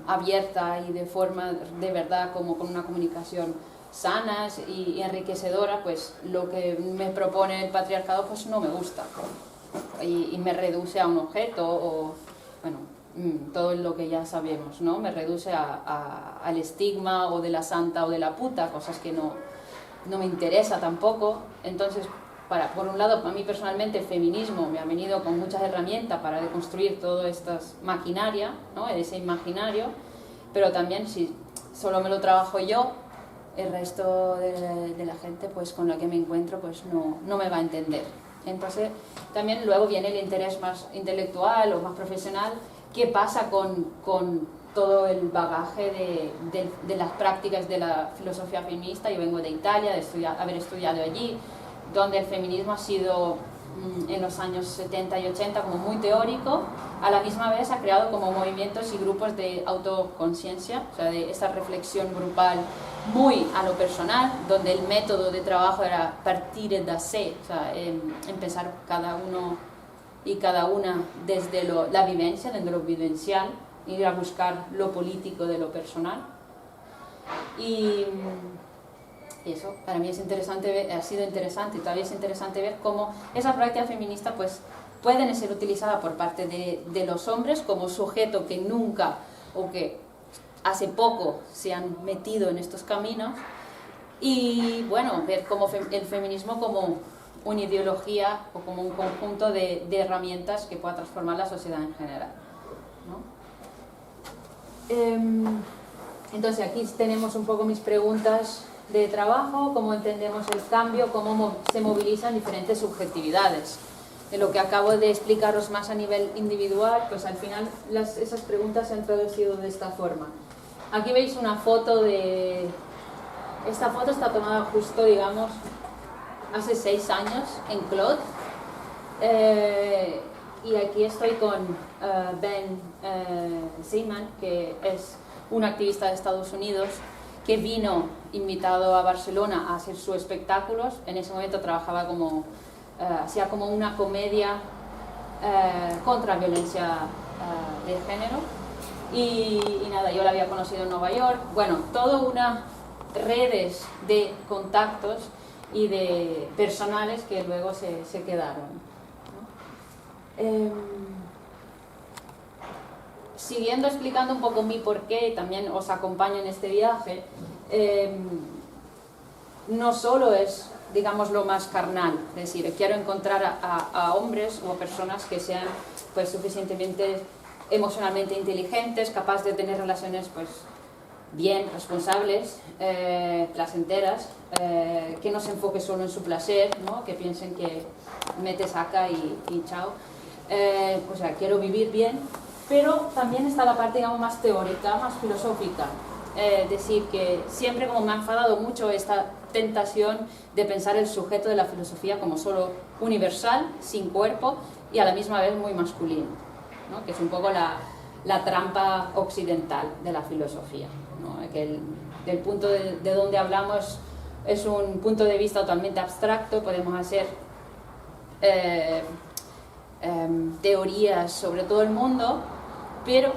abierta y de forma de verdad, como con una comunicación sanas y enriquecedora, pues lo que me propone el patriarcado pues no me gusta y me reduce a un objeto o, bueno, todo lo que ya sabemos, ¿no? Me reduce al estigma o de la santa o de la puta, cosas que no me interesa tampoco. Entonces, por un lado, a mí personalmente el feminismo me ha venido con muchas herramientas para deconstruir toda esta maquinaria, ¿no? Ese imaginario, pero también si solo me lo trabajo yo, el resto de la gente pues con la que me encuentro pues no me va a entender. Entonces también luego viene el interés más intelectual o más profesional. ¿Qué pasa con todo el bagaje de las prácticas de la filosofía feminista? Yo vengo de Italia, de haber estudiado allí, donde el feminismo ha sido en los años 70 y 80 como muy teórico, a la misma vez ha creado como movimientos y grupos de autoconciencia, o sea, de esa reflexión grupal muy a lo personal, donde el método de trabajo era partir da sé, o sea, empezar cada uno y cada una desde la vivencia, desde lo vivencial, ir a buscar lo político de lo personal. Y eso para mí es interesante ver, ha sido interesante y todavía es interesante ver cómo esa práctica feminista pues pueden ser utilizadas por parte de los hombres como sujeto que nunca o que hace poco se han metido en estos caminos, y bueno, ver como el feminismo como una ideología o como un conjunto de herramientas que pueda transformar la sociedad en general, ¿no? Entonces aquí tenemos un poco mis preguntas de trabajo, cómo entendemos el cambio, cómo se movilizan diferentes subjetividades. De lo que acabo de explicaros más a nivel individual, pues al final esas preguntas se han traducido de esta forma. Aquí veis una foto esta foto está tomada justo, digamos, hace 6 años en Claude. Y aquí estoy con Ben Seaman, que es un activista de Estados Unidos que vino invitado a Barcelona a hacer sus espectáculos. En ese momento trabajaba hacía como una comedia contra violencia de género. Y nada, yo la había conocido en Nueva York. Bueno, todas unas redes de contactos y de personales que luego se quedaron, ¿no? Siguiendo explicando un poco mi porqué, y también os acompaño en este viaje, no solo es, digamos, lo más carnal, es decir, quiero encontrar a hombres o personas que sean pues suficientemente emocionalmente inteligentes, capaces de tener relaciones pues bien, responsables, placenteras, que no se enfoque solo en su placer, ¿no? Que piensen que mete, saca y chao. O sea, quiero vivir bien, pero también está la parte, digamos, más teórica, más filosófica. Decir que siempre como me ha enfadado mucho esta tentación de pensar el sujeto de la filosofía como solo universal, sin cuerpo y a la misma vez muy masculino, ¿no? Que es un poco la trampa occidental de la filosofía, ¿no? Que del punto de donde hablamos es un punto de vista totalmente abstracto, podemos hacer teorías sobre todo el mundo, pero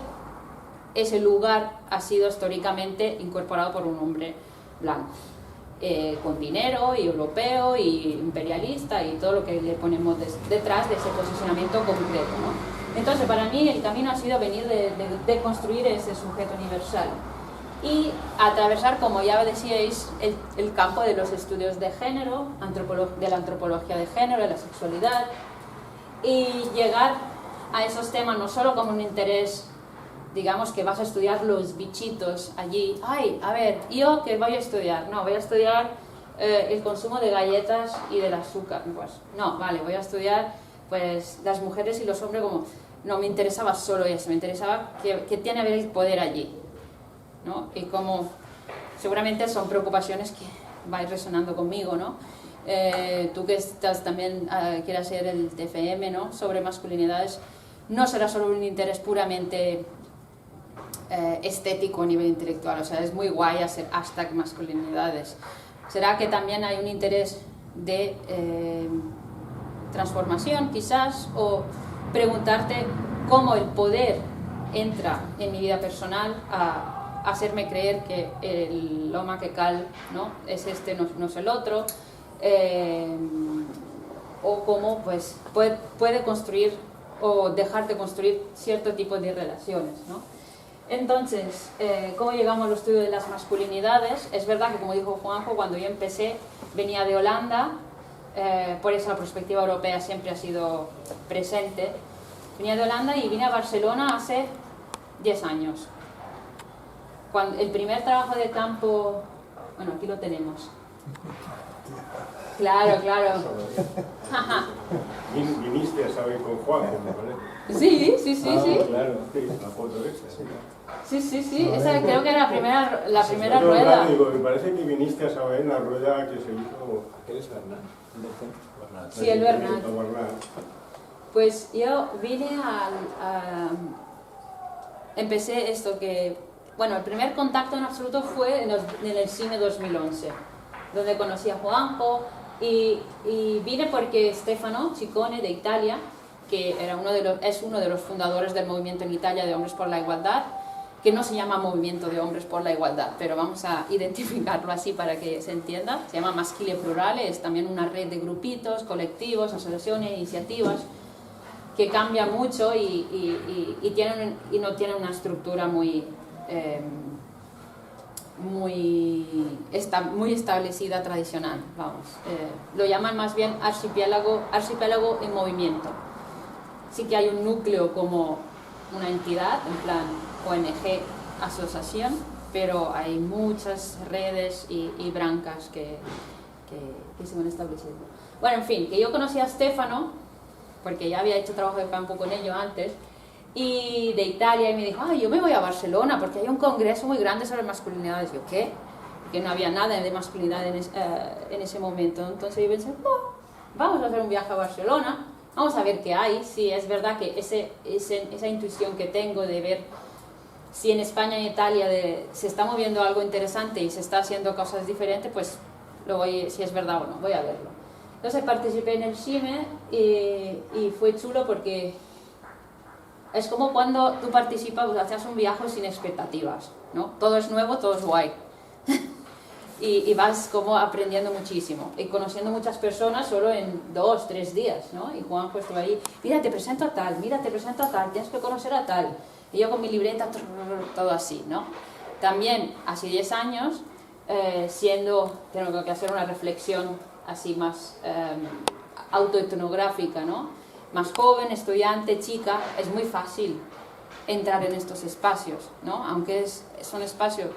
ese lugar ha sido históricamente incorporado por un hombre blanco, con dinero y europeo y imperialista y todo lo que le ponemos detrás de ese posicionamiento concreto, ¿no? Entonces para mí el camino ha sido venir de construir ese sujeto universal y atravesar, como ya decíais, el campo de los estudios de género, de la antropología de género, de la sexualidad, y llegar a esos temas no solo como un interés, digamos, que vas a estudiar los bichitos allí. Ay, a ver, ¿yo qué voy a estudiar? No, voy a estudiar el consumo de galletas y del azúcar. Pues no, vale, voy a estudiar pues las mujeres y los hombres como... No me interesaba solo eso, me interesaba que tiene que haber el poder allí, ¿no? Y como seguramente son preocupaciones que vais resonando conmigo, ¿no? Tú que estás también quieres hacer el TFM, ¿no? Sobre masculinidades, no será solo un interés puramente estético a nivel intelectual, o sea, es muy guay hacer hashtag masculinidades. Será que también hay un interés de transformación, quizás, o preguntarte cómo el poder entra en mi vida personal a hacerme creer que el home que cal, ¿no? Es este, no es el otro, o cómo pues, puede construir o dejar de construir cierto tipo de relaciones, ¿no? Entonces, ¿cómo llegamos al estudio de las masculinidades? Es verdad que, como dijo Juanjo, cuando yo empecé venía de Holanda, por eso la perspectiva europea siempre ha sido presente. Venía de Holanda y vine a Barcelona hace 10 años. El primer trabajo de campo, bueno, aquí lo tenemos. Claro, claro. Viniste a saber con Juan, me parece. Sí. Claro, sí, la foto esa. Sí. Esa creo que era la primera No, rueda. Digo, me parece que viniste a saber en la rueda que se hizo. ¿Qué es Bernat? Bernat. Sí, el Bernat. Bernat. Pues yo vine empecé esto que... Bueno, el primer contacto en absoluto fue en el CIME 2011, donde conocí a Juanjo y vine porque Stefano Ciccone de Italia, que es uno de los fundadores del movimiento en Italia de Hombres por la Igualdad, que no se llama Movimiento de Hombres por la Igualdad, pero vamos a identificarlo así para que se entienda. Se llama Maschile Plurale, es también una red de grupitos, colectivos, asociaciones, iniciativas, que cambia mucho y no tiene una estructura muy establecida, tradicional, vamos. Lo llaman más bien archipiélago en movimiento. Sí que hay un núcleo como una entidad, en plan ONG, asociación, pero hay muchas redes y brancas que se van estableciendo. Bueno, en fin, que yo conocí a Stefano, porque ya había hecho trabajo de campo con ellos antes, y de Italia, y me dijo, yo me voy a Barcelona porque hay un congreso muy grande sobre masculinidades. Yo, ¿qué? Porque no había nada de masculinidad en ese momento. Entonces yo pensé, vamos a hacer un viaje a Barcelona, vamos a ver qué hay. Sí, es verdad que esa intuición que tengo de ver si en España y Italia se está moviendo algo interesante y se está haciendo cosas diferentes, pues si es verdad o no, voy a verlo. Entonces participé en el CIME y fue chulo porque es como cuando tú participas, haces un viaje sin expectativas, ¿no? Todo es nuevo, todo es guay. y vas como aprendiendo muchísimo y conociendo muchas personas solo en 2, 3 días, ¿no? Y Juanjo estuvo ahí, mira, te presento a tal, mira, te presento a tal, tienes que conocer a tal. Y yo con mi libreta, todo así, ¿no? También, hace 10 años, tengo que hacer una reflexión así más autoetnográfica, ¿no? Más joven, estudiante, chica, es muy fácil entrar en estos espacios, ¿no? Aunque son espacios,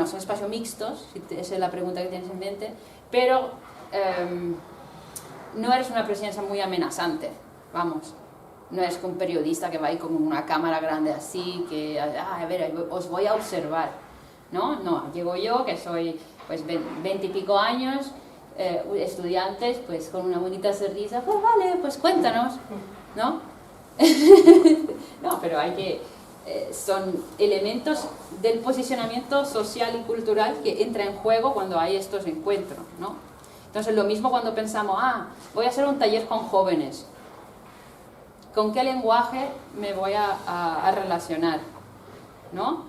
son espacios mixtos, si esa es la pregunta que tienes en mente, pero no eres una presencia muy amenazante, vamos. No es un periodista que va ahí con una cámara grande así, que, a ver, os voy a observar, ¿no? No, llego yo, que soy pues 20 y pico años, estudiantes, pues con una bonita sonrisa, pues vale, pues cuéntanos, ¿no? No, pero hay que... son elementos del posicionamiento social y cultural que entra en juego cuando hay estos encuentros, ¿no? Entonces lo mismo cuando pensamos, voy a hacer un taller con jóvenes, ¿con qué lenguaje me voy a relacionar? ¿No?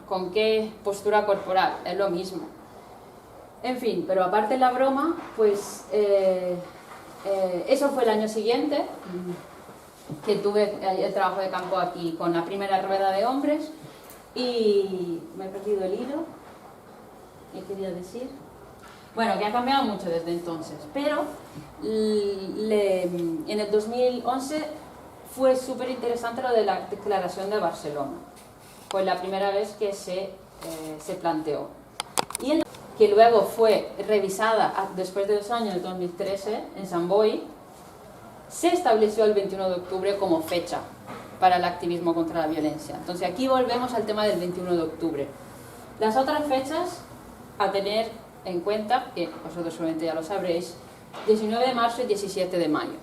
¿Con qué postura corporal? Es lo mismo. En fin, pero aparte de la broma, pues eso fue el año siguiente, que tuve el trabajo de campo aquí con la primera rueda de hombres y me he perdido el hilo. ¿Qué quería decir? Bueno, que ha cambiado mucho desde entonces, pero en el 2011 fue súper interesante lo de la Declaración de Barcelona. Fue la primera vez que se planteó. Y que luego fue revisada después de 2 años, en 2013, en Sant Boi, se estableció el 21 de octubre como fecha para el activismo contra la violencia. Entonces aquí volvemos al tema del 21 de octubre. Las otras fechas a tener en cuenta, que vosotros seguramente ya lo sabréis, 19 de marzo y 17 de mayo.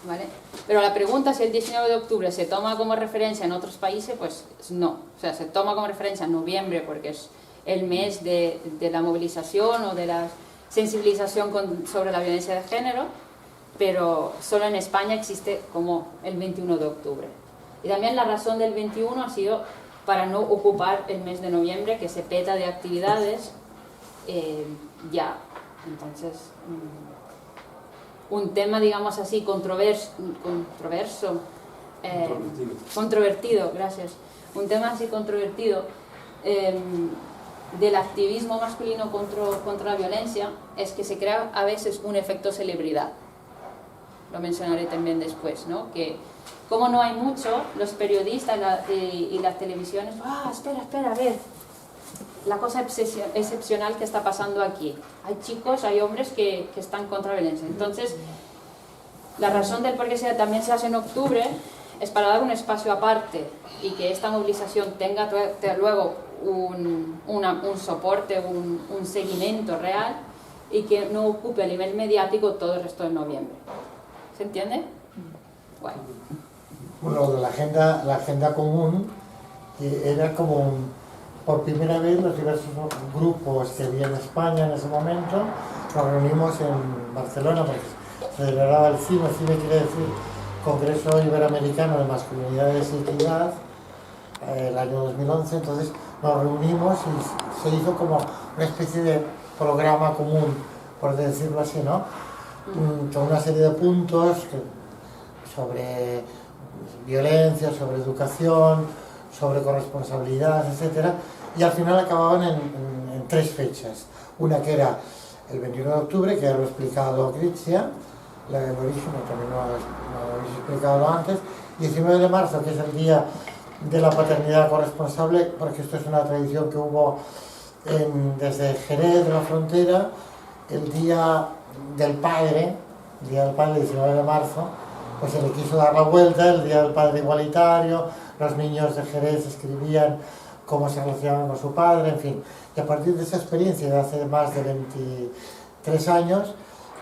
¿Vale? Pero la pregunta si el 19 de octubre se toma como referencia en otros países, pues no. O sea, se toma como referencia en noviembre porque es el mes de la movilización o de la sensibilización sobre la violencia de género, pero solo en España existe como el 21 de octubre. Y también la razón del 21 ha sido para no ocupar el mes de noviembre, que se peta de actividades ya. Entonces, un tema, digamos así, controvertido, gracias. Un tema así controvertido del activismo masculino contra la violencia es que se crea a veces un efecto celebridad. Lo mencionaré también después, ¿no? Que como no hay mucho, los periodistas y las televisiones, espera, a ver, la cosa excepcional que está pasando aquí. Hay chicos, hay hombres que están contra la violencia. Entonces, la razón del por qué también se hace en octubre es para dar un espacio aparte y que esta movilización tenga luego un soporte, un seguimiento real y que no ocupe a nivel mediático todo el resto de noviembre. ¿Se entiende? Bueno, la agenda común era como por primera vez los diversos grupos que había en España en ese momento nos reunimos en Barcelona porque se celebraba el CIME quiere decir Congreso Iberoamericano de Masculinidades y Equidad, el año 2011, entonces nos reunimos y se hizo como una especie de programa común, por decirlo así, ¿no? Con una serie de puntos sobre violencia, sobre educación, sobre corresponsabilidad, etc. Y al final acababan en 3 fechas. Una que era el 21 de octubre, que ya lo ha explicado Cristia, la del origen, también lo habéis explicado antes. 19 de marzo, que es el día de la paternidad corresponsable, porque esto es una tradición que hubo desde Jerez de la Frontera, el día del padre, 19 de marzo, pues se le quiso dar la vuelta, el Día del Padre Igualitario, los niños de Jerez escribían cómo se relacionaban con su padre, en fin. Y a partir de esa experiencia de hace más de 23 años,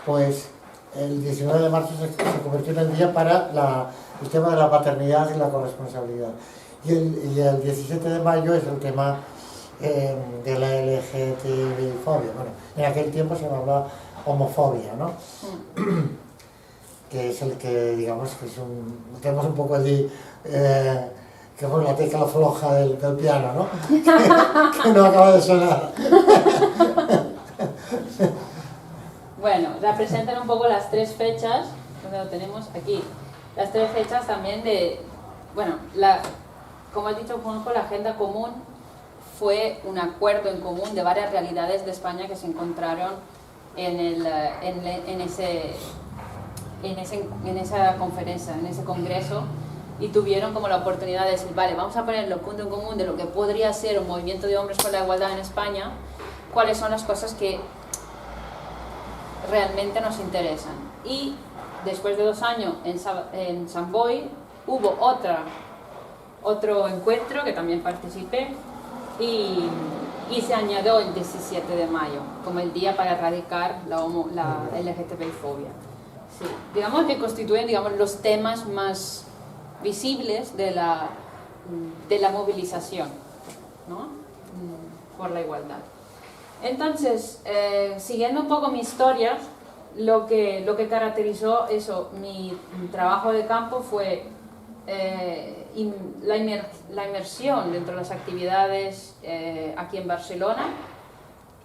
pues el 19 de marzo se convirtió en el día para el tema de la paternidad y la corresponsabilidad. Y el 17 de mayo es el tema de la LGTBI-fobia. Bueno, en aquel tiempo se llamaba homofobia, ¿no? Que es el que, digamos, que tenemos un poco allí que fue la tecla floja del piano, ¿no? que no acaba de sonar. Bueno, representan un poco las 3 fechas, donde lo tenemos aquí, las 3 fechas también de, bueno, como ha dicho Juanjo, la agenda común fue un acuerdo en común de varias realidades de España que se encontraron en esa conferencia, en ese congreso, y tuvieron como la oportunidad de decir, vale, vamos a poner los puntos en común de lo que podría ser un movimiento de hombres por la igualdad en España, cuáles son las cosas que realmente nos interesan. Y después de 2 años en Sant Boi hubo otro encuentro que también participé y se añadió el 17 de mayo como el día para erradicar la LGTBI-fobia. Sí. Digamos que constituyen, digamos, los temas más visibles de la movilización, ¿no? Por la igualdad. Entonces, siguiendo un poco mi historia, lo que caracterizó eso, mi trabajo de campo fue la inmersión dentro de las actividades aquí en Barcelona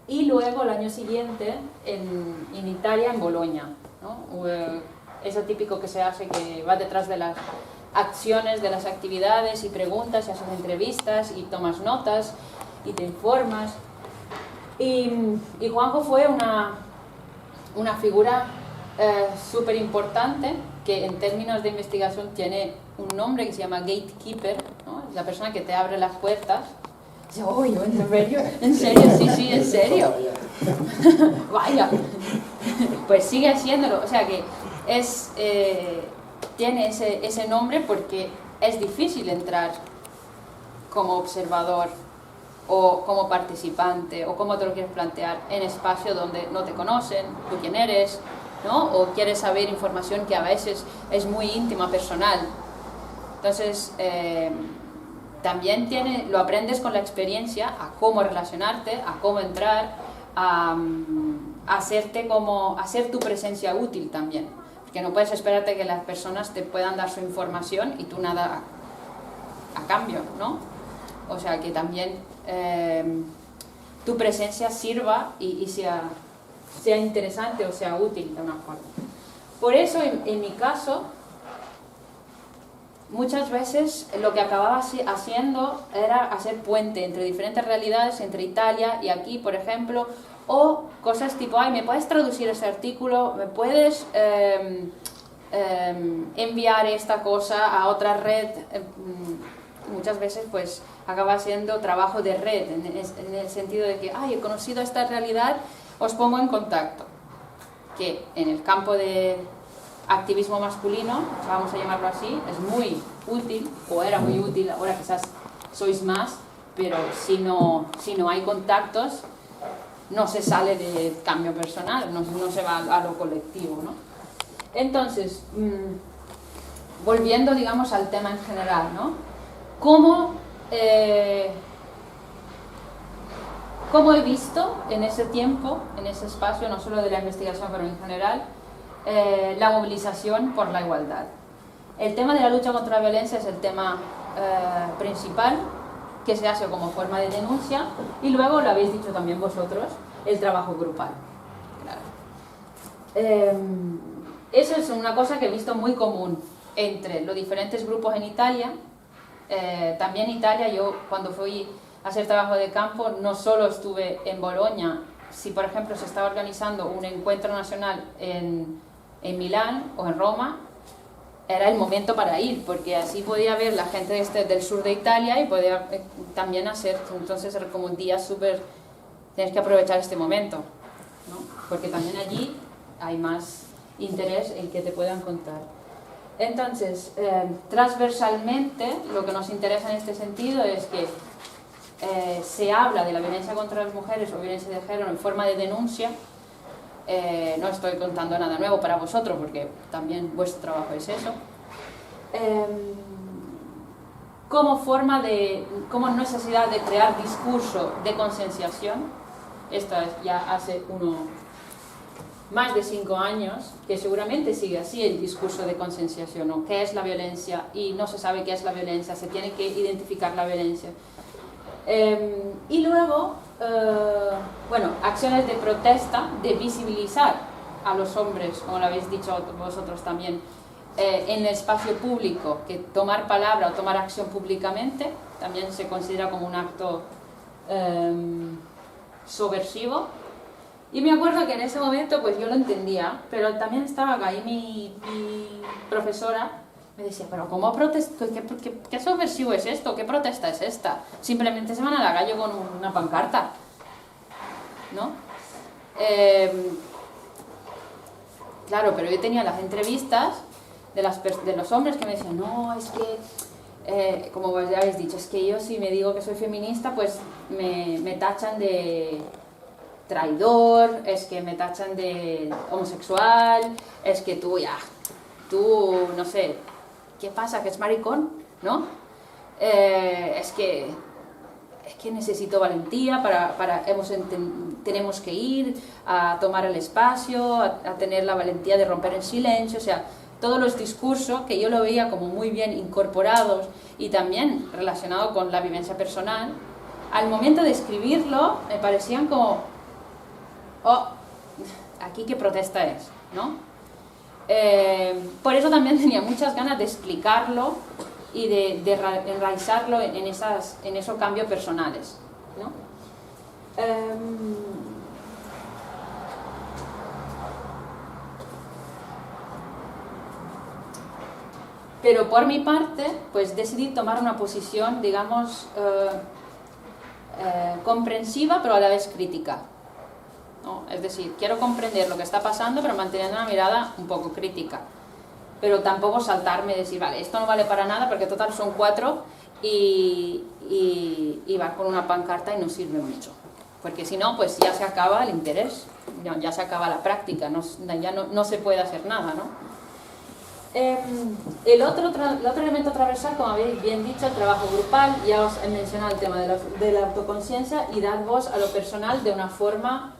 y luego el año siguiente en Italia, en Bolonia, ¿no? Eso típico que se hace, que va detrás de las acciones, de las actividades y preguntas, y haces entrevistas y tomas notas y te informas. Y Juanjo fue una figura súper importante que en términos de investigación tiene un nombre que se llama gatekeeper, ¿no? Es la persona que te abre las puertas. Y yo, oh, ¿en serio? ¿En serio? Sí, en serio. Vaya. Pues sigue haciéndolo. O sea que tiene ese nombre porque es difícil entrar como observador o como participante, o como te lo quieres plantear, en espacio donde no te conocen, tú quién eres, ¿no? O quieres saber información que a veces es muy íntima, personal. Entonces, también lo aprendes con la experiencia a cómo relacionarte, a cómo entrar, a hacer tu presencia útil también. Porque no puedes esperarte que las personas te puedan dar su información y tú nada a cambio, ¿no? O sea, que también tu presencia sirva y sea interesante o sea útil de una forma. Por eso, en mi caso, muchas veces lo que acababa haciendo era hacer puente entre diferentes realidades, entre Italia y aquí, por ejemplo, o cosas tipo, ay, ¿me puedes traducir ese artículo? ¿Me puedes enviar esta cosa a otra red? Muchas veces pues acaba siendo trabajo de red, en el sentido de que, ay, he conocido esta realidad, os pongo en contacto. Que en el campo de activismo masculino, vamos a llamarlo así, es muy útil, o era muy útil, ahora quizás sois más, pero si no hay contactos, no se sale de cambio personal, no se va a lo colectivo, ¿no? Entonces, volviendo, digamos, al tema en general, ¿no? ¿Cómo he visto en ese tiempo, en ese espacio, no solo de la investigación, pero en general, la movilización por la igualdad? El tema de la lucha contra la violencia es el tema principal, que se hace como forma de denuncia, y luego, lo habéis dicho también vosotros, el trabajo grupal. Claro. Eso es una cosa que he visto muy común entre los diferentes grupos en Italia. También en Italia, yo cuando fui a hacer trabajo de campo, no solo estuve en Bolonia. Si por ejemplo se estaba organizando un encuentro nacional en Milán o en Roma, era el momento para ir, porque así podía ver la gente del sur de Italia y podía también hacer, entonces era como un día súper, tienes que aprovechar este momento, ¿no? Porque también allí hay más interés en que te puedan contar. Entonces, transversalmente, lo que nos interesa en este sentido es que se habla de la violencia contra las mujeres o violencia de género en forma de denuncia. No estoy contando nada nuevo para vosotros, porque también vuestro trabajo es eso. Como necesidad de crear discurso de concienciación. Esto es ya hace más de 5 años, que seguramente sigue así el discurso de concienciación, ¿no? ¿Qué es la violencia? Y no se sabe qué es la violencia, se tiene que identificar la violencia. Y luego, bueno, acciones de protesta, de visibilizar a los hombres, como lo habéis dicho vosotros también, en el espacio público, que tomar palabra o tomar acción públicamente también se considera como un acto subversivo. Y me acuerdo que en ese momento pues yo lo entendía, pero también estaba ahí mi profesora, me decía, pero ¿cómo protesta? ¿Qué subversivo es esto? ¿Qué protesta es esta? Simplemente se van a la calle con una pancarta, ¿no? Claro, pero yo tenía las entrevistas de los hombres que me decían, no, es que, como vos ya habéis dicho, es que yo si me digo que soy feminista, pues me tachan de traidor, es que me tachan de homosexual, es que tú, no sé, ¿qué pasa? ¿Que es maricón? ¿No? Es que necesito valentía tenemos que ir a tomar el espacio, a tener la valentía de romper el silencio, o sea, todos los discursos que yo lo veía como muy bien incorporados y también relacionados con la vivencia personal, al momento de escribirlo me parecían como, oh, aquí qué protesta es, ¿no? Por eso también tenía muchas ganas de explicarlo y de enraizarlo en esos cambios personales, ¿no? Pero por mi parte, pues decidí tomar una posición, digamos, comprensiva, pero a la vez crítica, ¿no? Es decir, quiero comprender lo que está pasando, pero manteniendo una mirada un poco crítica. Pero tampoco saltarme y decir, vale, esto no vale para nada porque total son 4 y va con una pancarta y no sirve mucho. Porque si no, pues ya se acaba el interés, ya se acaba la práctica, ya no se puede hacer nada, ¿no? El otro elemento transversal, como habéis bien dicho, el trabajo grupal. Ya os he mencionado el tema de la autoconciencia y dar voz a lo personal de una forma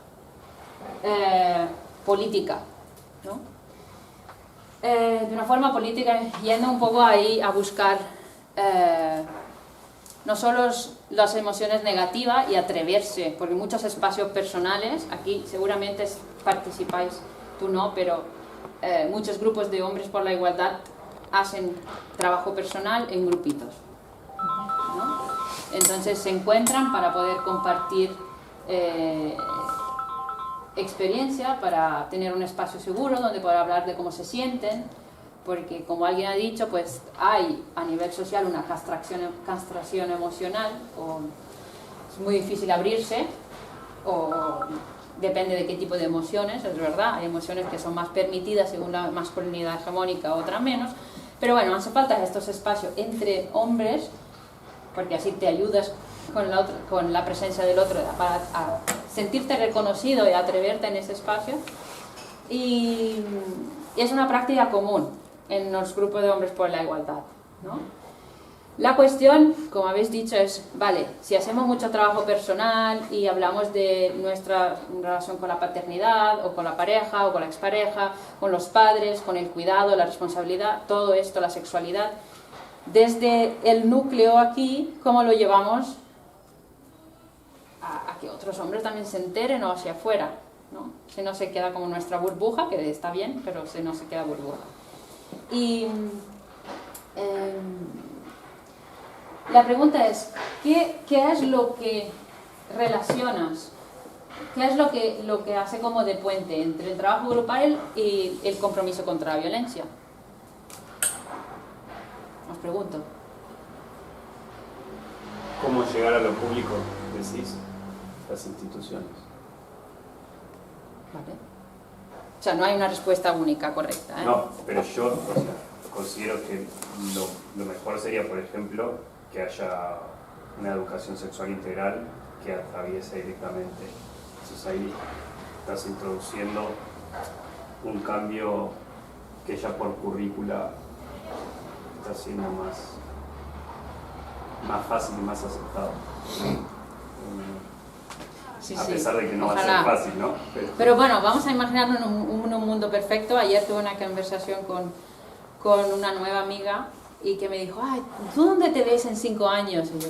política, ¿no? De una forma política, yendo un poco ahí a buscar no solo las emociones negativas y atreverse, porque muchos espacios personales, aquí seguramente participáis, tú no, pero muchos grupos de hombres por la igualdad hacen trabajo personal en grupitos, ¿no? Entonces se encuentran para poder compartir experiencia, para tener un espacio seguro donde poder hablar de cómo se sienten, porque como alguien ha dicho, pues hay a nivel social una castración emocional, o es muy difícil abrirse, o depende de qué tipo de emociones, es verdad, hay emociones que son más permitidas según la masculinidad hegemónica, otras menos, pero bueno, hace falta estos espacios entre hombres, porque así te ayudas con la presencia del otro para sentirte reconocido y atreverte en ese espacio. Y es una práctica común en los grupos de hombres por la igualdad, ¿no? La cuestión, como habéis dicho, es, vale, si hacemos mucho trabajo personal y hablamos de nuestra relación con la paternidad, o con la pareja, o con la expareja, con los padres, con el cuidado, la responsabilidad, todo esto, la sexualidad, desde el núcleo aquí, ¿cómo lo llevamos a que otros hombres también se enteren o hacia afuera, ¿no? Si no se queda como nuestra burbuja, que está bien, pero si no se queda burbuja. Y la pregunta es, ¿qué es lo que relacionas? ¿Qué es lo que hace como de puente entre el trabajo grupal y el compromiso contra la violencia? Os pregunto. ¿Cómo llegar a lo público, decís, las instituciones? Vale. O sea, no hay una respuesta única, correcta, ¿eh? No, pero yo considero que lo mejor sería, por ejemplo, que haya una educación sexual integral que atraviese directamente. Entonces ahí estás introduciendo un cambio que ya por currícula está siendo más fácil y más aceptado. Sí, a sí. pesar de que no Ojalá. va a ser fácil, ¿no? Pero bueno, vamos a imaginarnos un mundo perfecto. Ayer tuve una conversación con una nueva amiga y que me dijo, ay, ¿tú dónde te ves en 5 años? Y yo,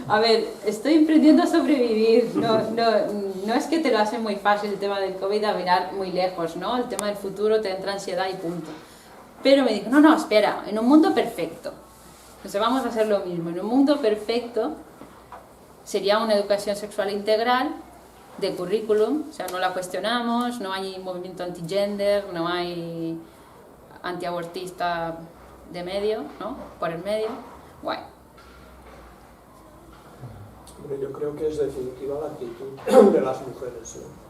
A ver, estoy aprendiendo a sobrevivir. No es que te lo hace muy fácil el tema del COVID a mirar muy lejos, ¿no? El tema del futuro te entra ansiedad y punto. Pero me dijo, no, espera, en un mundo perfecto. Entonces vamos a hacer lo mismo. En un mundo perfecto sería una educación sexual integral de currículum, o sea, no la cuestionamos, no hay movimiento anti-gender, no hay antiabortista de medio, ¿no? Por el medio. Guay. Hombre, yo creo que es definitiva la actitud de las mujeres, ¿no?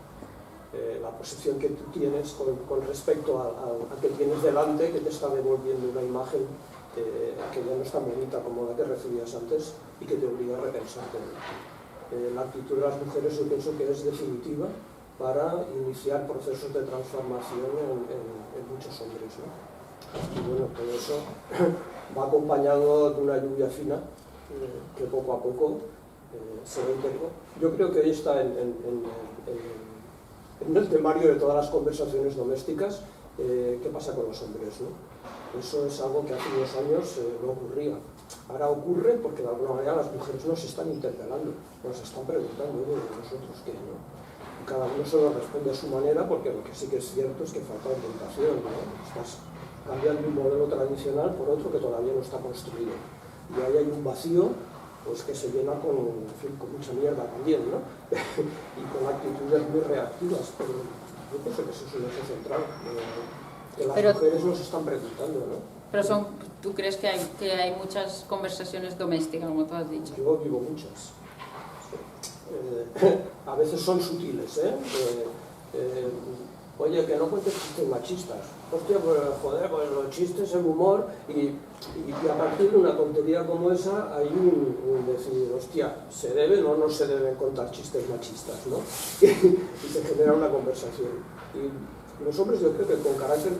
La posición que tú tienes con respecto a que tienes delante, que te está devolviendo una imagen que ya no es tan bonita como la que recibías antes y que te obliga a repensarte. La actitud de las mujeres yo pienso que es definitiva para iniciar procesos de transformación en muchos hombres, ¿no? Y bueno, todo eso va acompañado de una lluvia fina que poco a poco se va integrando. Yo creo que hoy está en el temario de todas las conversaciones domésticas qué pasa con los hombres, ¿no? Eso es algo que hace unos años no ocurría. Ahora ocurre porque de alguna manera las mujeres nos están interpelando, nos están preguntando, ¿no? Nosotros qué, ¿no? Y cada uno se lo responde a su manera, porque lo que sí que es cierto es que falta orientación, ¿no? Estás cambiando un modelo tradicional por otro que todavía no está construido. Y ahí hay un vacío pues que se llena con mucha mierda también, ¿no? Y con actitudes muy reactivas, pero yo pienso que eso es un eje central, que las mujeres nos están preguntando, ¿no? Pero ¿tú crees que hay muchas conversaciones domésticas, como tú has dicho? Yo vivo muchas. A veces son sutiles, oye, que no cuentes chistes machistas. Hostia, pues joder, pues los chistes, el humor, y a partir de una tontería como esa hay un decir, hostia, ¿se deben o no se deben contar chistes machistas, no? Y se genera una conversación. Y los hombres yo creo que con carácter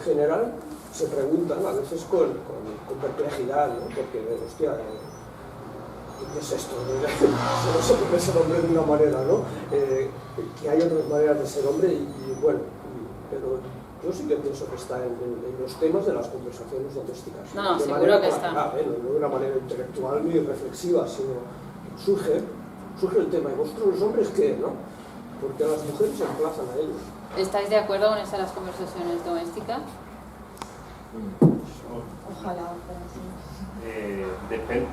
general se preguntan, a veces con perplejidad, ¿no? Porque, hostia, ¿qué es esto? No se puede ser hombre de una manera, ¿no? Que hay otras maneras de ser hombre y bueno, pero yo sí que pienso que está en los temas de las conversaciones domésticas. No, de seguro que está. No de una manera intelectual ni reflexiva, sino surge el tema. ¿Y vosotros los hombres qué, no? Porque las mujeres se emplazan a ellos. ¿Estáis de acuerdo con estas las conversaciones domésticas? Ojalá fuera así. Depende.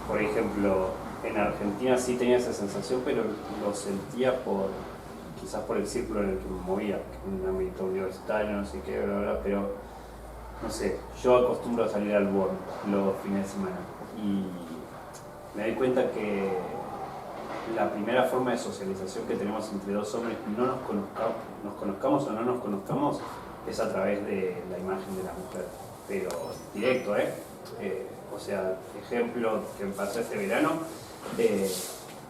Por ejemplo, en Argentina sí tenía esa sensación, pero lo sentía quizás por el círculo en el que me movía, en un ámbito universitario, no sé qué, bla, bla, pero no sé, yo acostumbro a salir al Born los fines de semana y me doy cuenta que la primera forma de socialización que tenemos entre dos hombres, no nos conozcamos o no nos conozcamos, es a través de la imagen de la mujer, pero directo, o sea, ejemplo que me pasó este verano,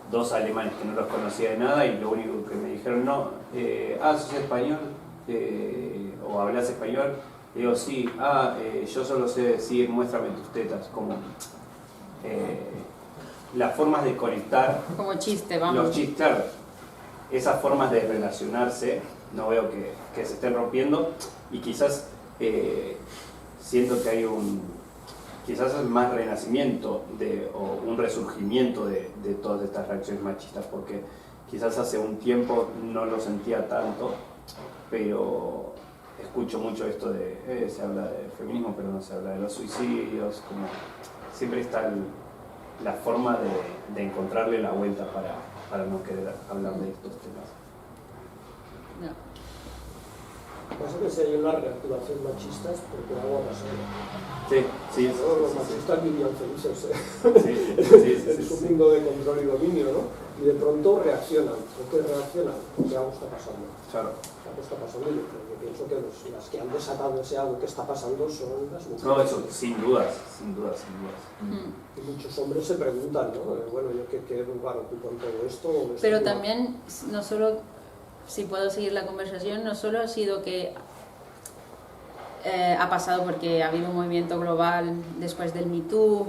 dos alemanes que no los conocía de nada y lo único que me dijeron, ¿sos español? ¿O hablas español? Digo, sí, yo solo sé decir, muéstrame tus tetas, como las formas de conectar. Como chiste, vamos. Los chistes, claro, esas formas de relacionarse, no veo que se estén rompiendo y quizás siento que hay quizás es más renacimiento o un resurgimiento de todas estas reacciones machistas, porque quizás hace un tiempo no lo sentía tanto, pero escucho mucho esto de, se habla de feminismo, pero no se habla de los suicidios, como siempre está la forma de encontrarle la vuelta para no querer hablar de estos temas. No. Lo que pasa es que si hay una reactivación machista es porque algo ha pasado. Sí. Los machistas vivían felices en su mundo de control y dominio, ¿no? Y de pronto reaccionan. ¿Por qué reaccionan? Porque algo está pasando. Claro. Algo está pasando y yo pienso que las que han desatado ese algo que está pasando son las mujeres. No, eso, sin dudas. Y muchos hombres se preguntan, ¿no? Bueno, ¿yo qué lugar ocupo en todo esto? Pero también, no solo, si puedo seguir la conversación, no solo ha sido que ha pasado porque ha habido un movimiento global después del Me Too,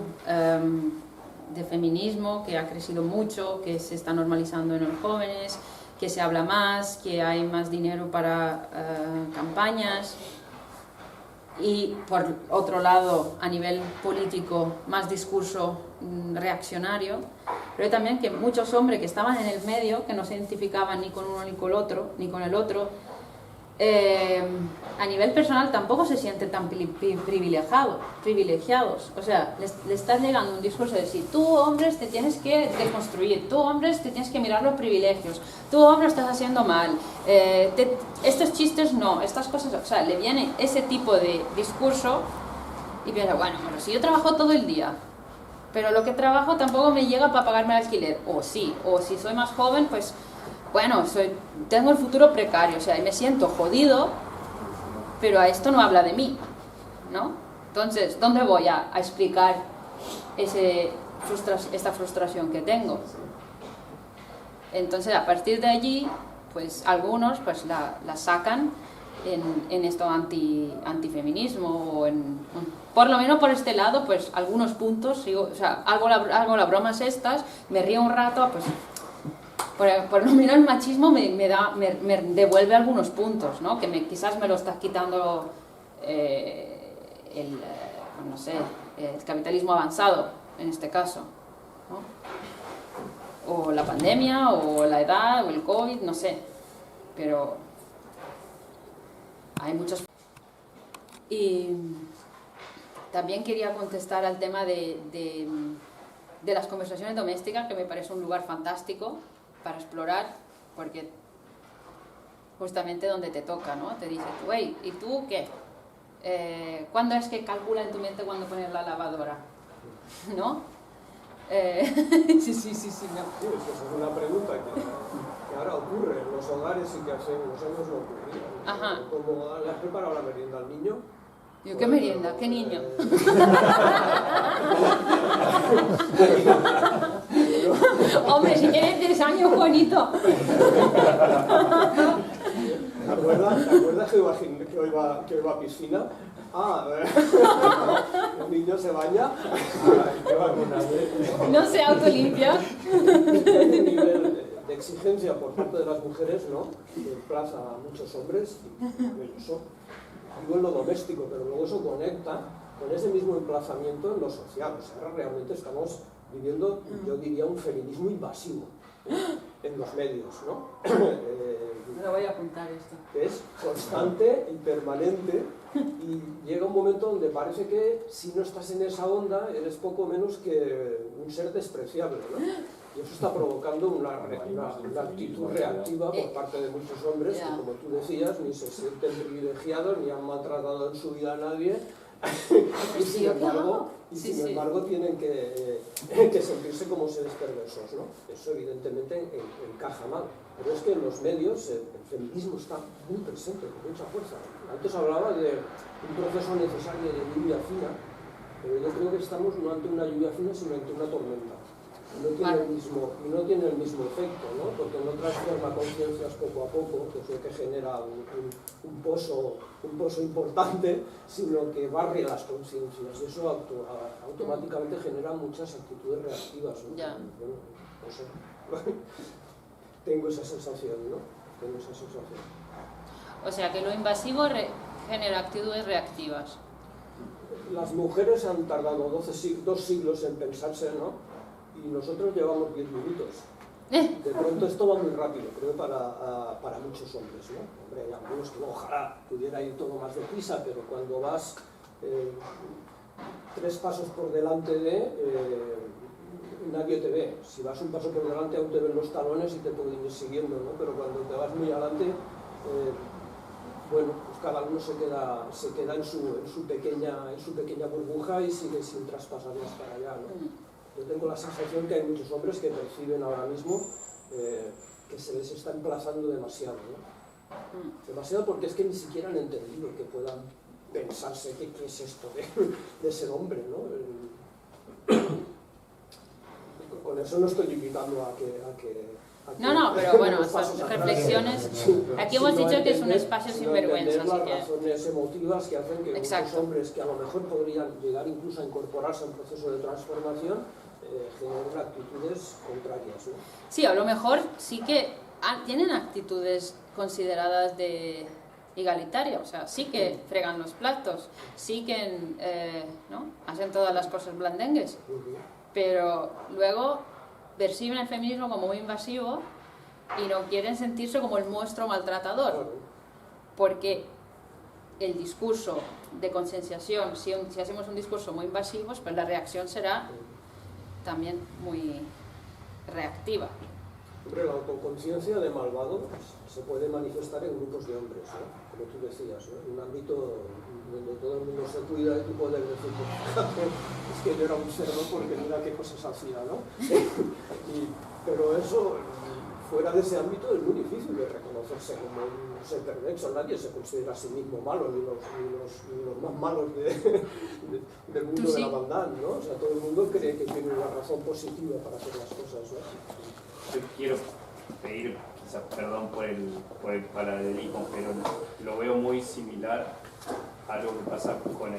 de feminismo, que ha crecido mucho, que se está normalizando en los jóvenes, que se habla más, que hay más dinero para campañas. Y por otro lado, a nivel político, más discurso reaccionario, pero también que muchos hombres que estaban en el medio, que no se identificaban ni con uno ni con el otro, a nivel personal tampoco se sienten tan privilegiados. O sea, le está llegando un discurso de decir, tú hombres te tienes que deconstruir, tú hombres te tienes que mirar los privilegios, tú hombre estás haciendo mal, estos chistes no, estas cosas, o sea, le viene ese tipo de discurso y piensa, bueno, pero si yo trabajo todo el día, pero lo que trabajo tampoco me llega para pagarme el alquiler, o sí, o si soy más joven, pues bueno, tengo el futuro precario, o sea, y me siento jodido, pero a esto no habla de mí, ¿no? Entonces, ¿dónde voy a explicar esta frustración que tengo? Entonces, a partir de allí, pues algunos pues la sacan en esto antifeminismo, o por lo menos por este lado, pues algunos puntos, o sea, hago las bromas estas, me río un rato, pues por lo menos el machismo me devuelve algunos puntos, ¿no? Que quizás me lo está quitando no sé, el capitalismo avanzado, en este caso, ¿no? O la pandemia, o la edad, o el COVID, no sé, pero hay muchos. Y también quería contestar al tema de las conversaciones domésticas, que me parece un lugar fantástico para explorar, porque justamente donde te toca, ¿no? Te dice tú, hey, ¿y tú qué? ¿Cuándo es que calcula en tu mente cuándo poner la lavadora? ¿No? Sí, no. Sí, esa es una pregunta que ahora ocurre en los hogares y que hace unos años no ocurría. Ajá. ¿Cómo le has preparado la merienda al niño? Yo, ¿qué merienda? ¿Qué niño? Hombre, si tienes 3 años, Juanito. ¿Te acuerdas que hoy va a piscina? El niño se baña. No se autolimpia. Hay un nivel de exigencia por parte de las mujeres, ¿no? Que emplaza a muchos hombres, eso, digo en lo doméstico, pero luego eso conecta con ese mismo emplazamiento en lo social. O sea, realmente estamos viviendo, yo diría, un feminismo invasivo en los medios, ¿no? Me lo voy a apuntar esto. Que es constante y permanente, y llega un momento donde parece que si no estás en esa onda eres poco menos que un ser despreciable, ¿no? Y eso está provocando una actitud reactiva por parte de muchos hombres que, como tú decías, ni se sienten privilegiados ni han maltratado en su vida a nadie. Y sin embargo tienen que sentirse como seres perversos, ¿no? Eso evidentemente encaja mal, pero es que en los medios el feminismo está muy presente, con mucha fuerza. Antes hablaba de un proceso necesario de lluvia fina, pero yo creo que estamos no ante una lluvia fina, sino ante una tormenta. No tiene el mismo efecto, ¿no? Porque no transforma conciencias poco a poco, que es lo que genera un pozo importante, sino que barre las conciencias, y eso automáticamente genera muchas actitudes reactivas, ¿no? Bueno, no sé. Tengo esa sensación, ¿no? O sea, que lo invasivo genera actitudes reactivas. Las mujeres han tardado 2 siglos en pensarse, ¿no? Y nosotros llevamos 10 minutos. De pronto esto va muy rápido, creo, para muchos hombres, ¿no? Hombre, hay algunos que ojalá pudiera ir todo más deprisa, pero cuando vas 3 pasos por delante nadie te ve. Si vas un paso por delante aún te ven los talones y te pueden ir siguiendo, ¿no? Pero cuando te vas muy adelante, bueno, pues cada uno se queda en su pequeña burbuja y sigue sin traspasar más para allá, ¿no? Yo tengo la sensación que hay muchos hombres que perciben ahora mismo que se les está emplazando demasiado, ¿no? Demasiado, porque es que ni siquiera han entendido que puedan pensarse qué es esto de ser hombre, ¿no? Con eso no estoy invitando a que No, pero bueno, los pasos esas atrás. reflexiones. Aquí Sino hemos dicho que es un entender- espacio sino sin vergüenza, entender así las que. razones emotivas que hacen que muchos Exacto. hombres que a lo mejor podrían llegar incluso a incorporarse a un proceso de transformación generen actitudes contrarias, ¿no? Sí, a lo mejor sí que tienen actitudes consideradas de igualitaria, o sea, sí que fregan los platos, sí que ¿no? hacen todas las cosas blandengues, pero luego perciben el feminismo como muy invasivo y no quieren sentirse como el monstruo maltratador, porque el discurso de concienciación, si hacemos un discurso muy invasivo, pues la reacción será también muy reactiva. Hombre, la autoconciencia de malvado se puede manifestar en grupos de hombres, ¿no? Como tú decías, ¿no? En un ámbito donde todo el mundo se cuida y tú puedes decir, pues, fíjate, es que yo era un cerdo porque mira qué cosas hacía, ¿no? Pero eso, fuera de ese ámbito, es muy difícil de reconocerse como un ser perverso. Nadie se considera a sí mismo malo, ni los más malos del mundo de la maldad, ¿no? O sea, todo el mundo cree que tiene una razón positiva para hacer las cosas, ¿no? Yo quiero pedir, quizás, perdón por el paralelismo, pero lo veo muy similar a algo que pasa con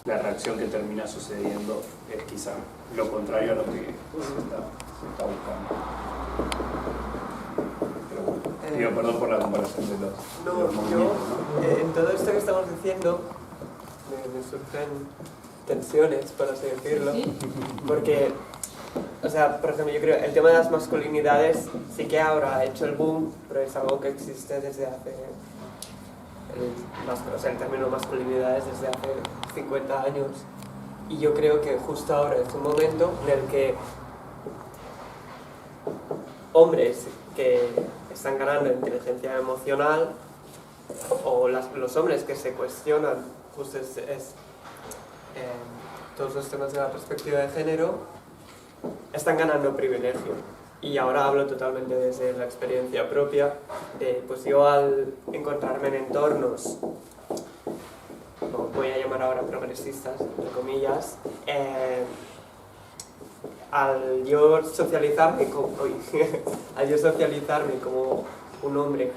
la reacción que termina sucediendo, es quizás lo contrario a lo que se está buscando. Pero bueno, pido perdón por la comparación de los movimientos, ¿no? En todo esto que estamos diciendo me surgen tensiones, por así decirlo, porque, o sea, por ejemplo, yo creo que el tema de las masculinidades sí que ahora ha hecho el boom, pero es algo que existe desde hace, el término masculinidades desde hace 50 años, y yo creo que justo ahora es un momento en el que hombres que están ganando inteligencia emocional o los hombres que se cuestionan justo todos los temas de la perspectiva de género están ganando privilegio. Y ahora hablo totalmente desde la experiencia propia. Pues yo al encontrarme en entornos, voy a llamar ahora progresistas, entre comillas, al yo socializarme como un hombre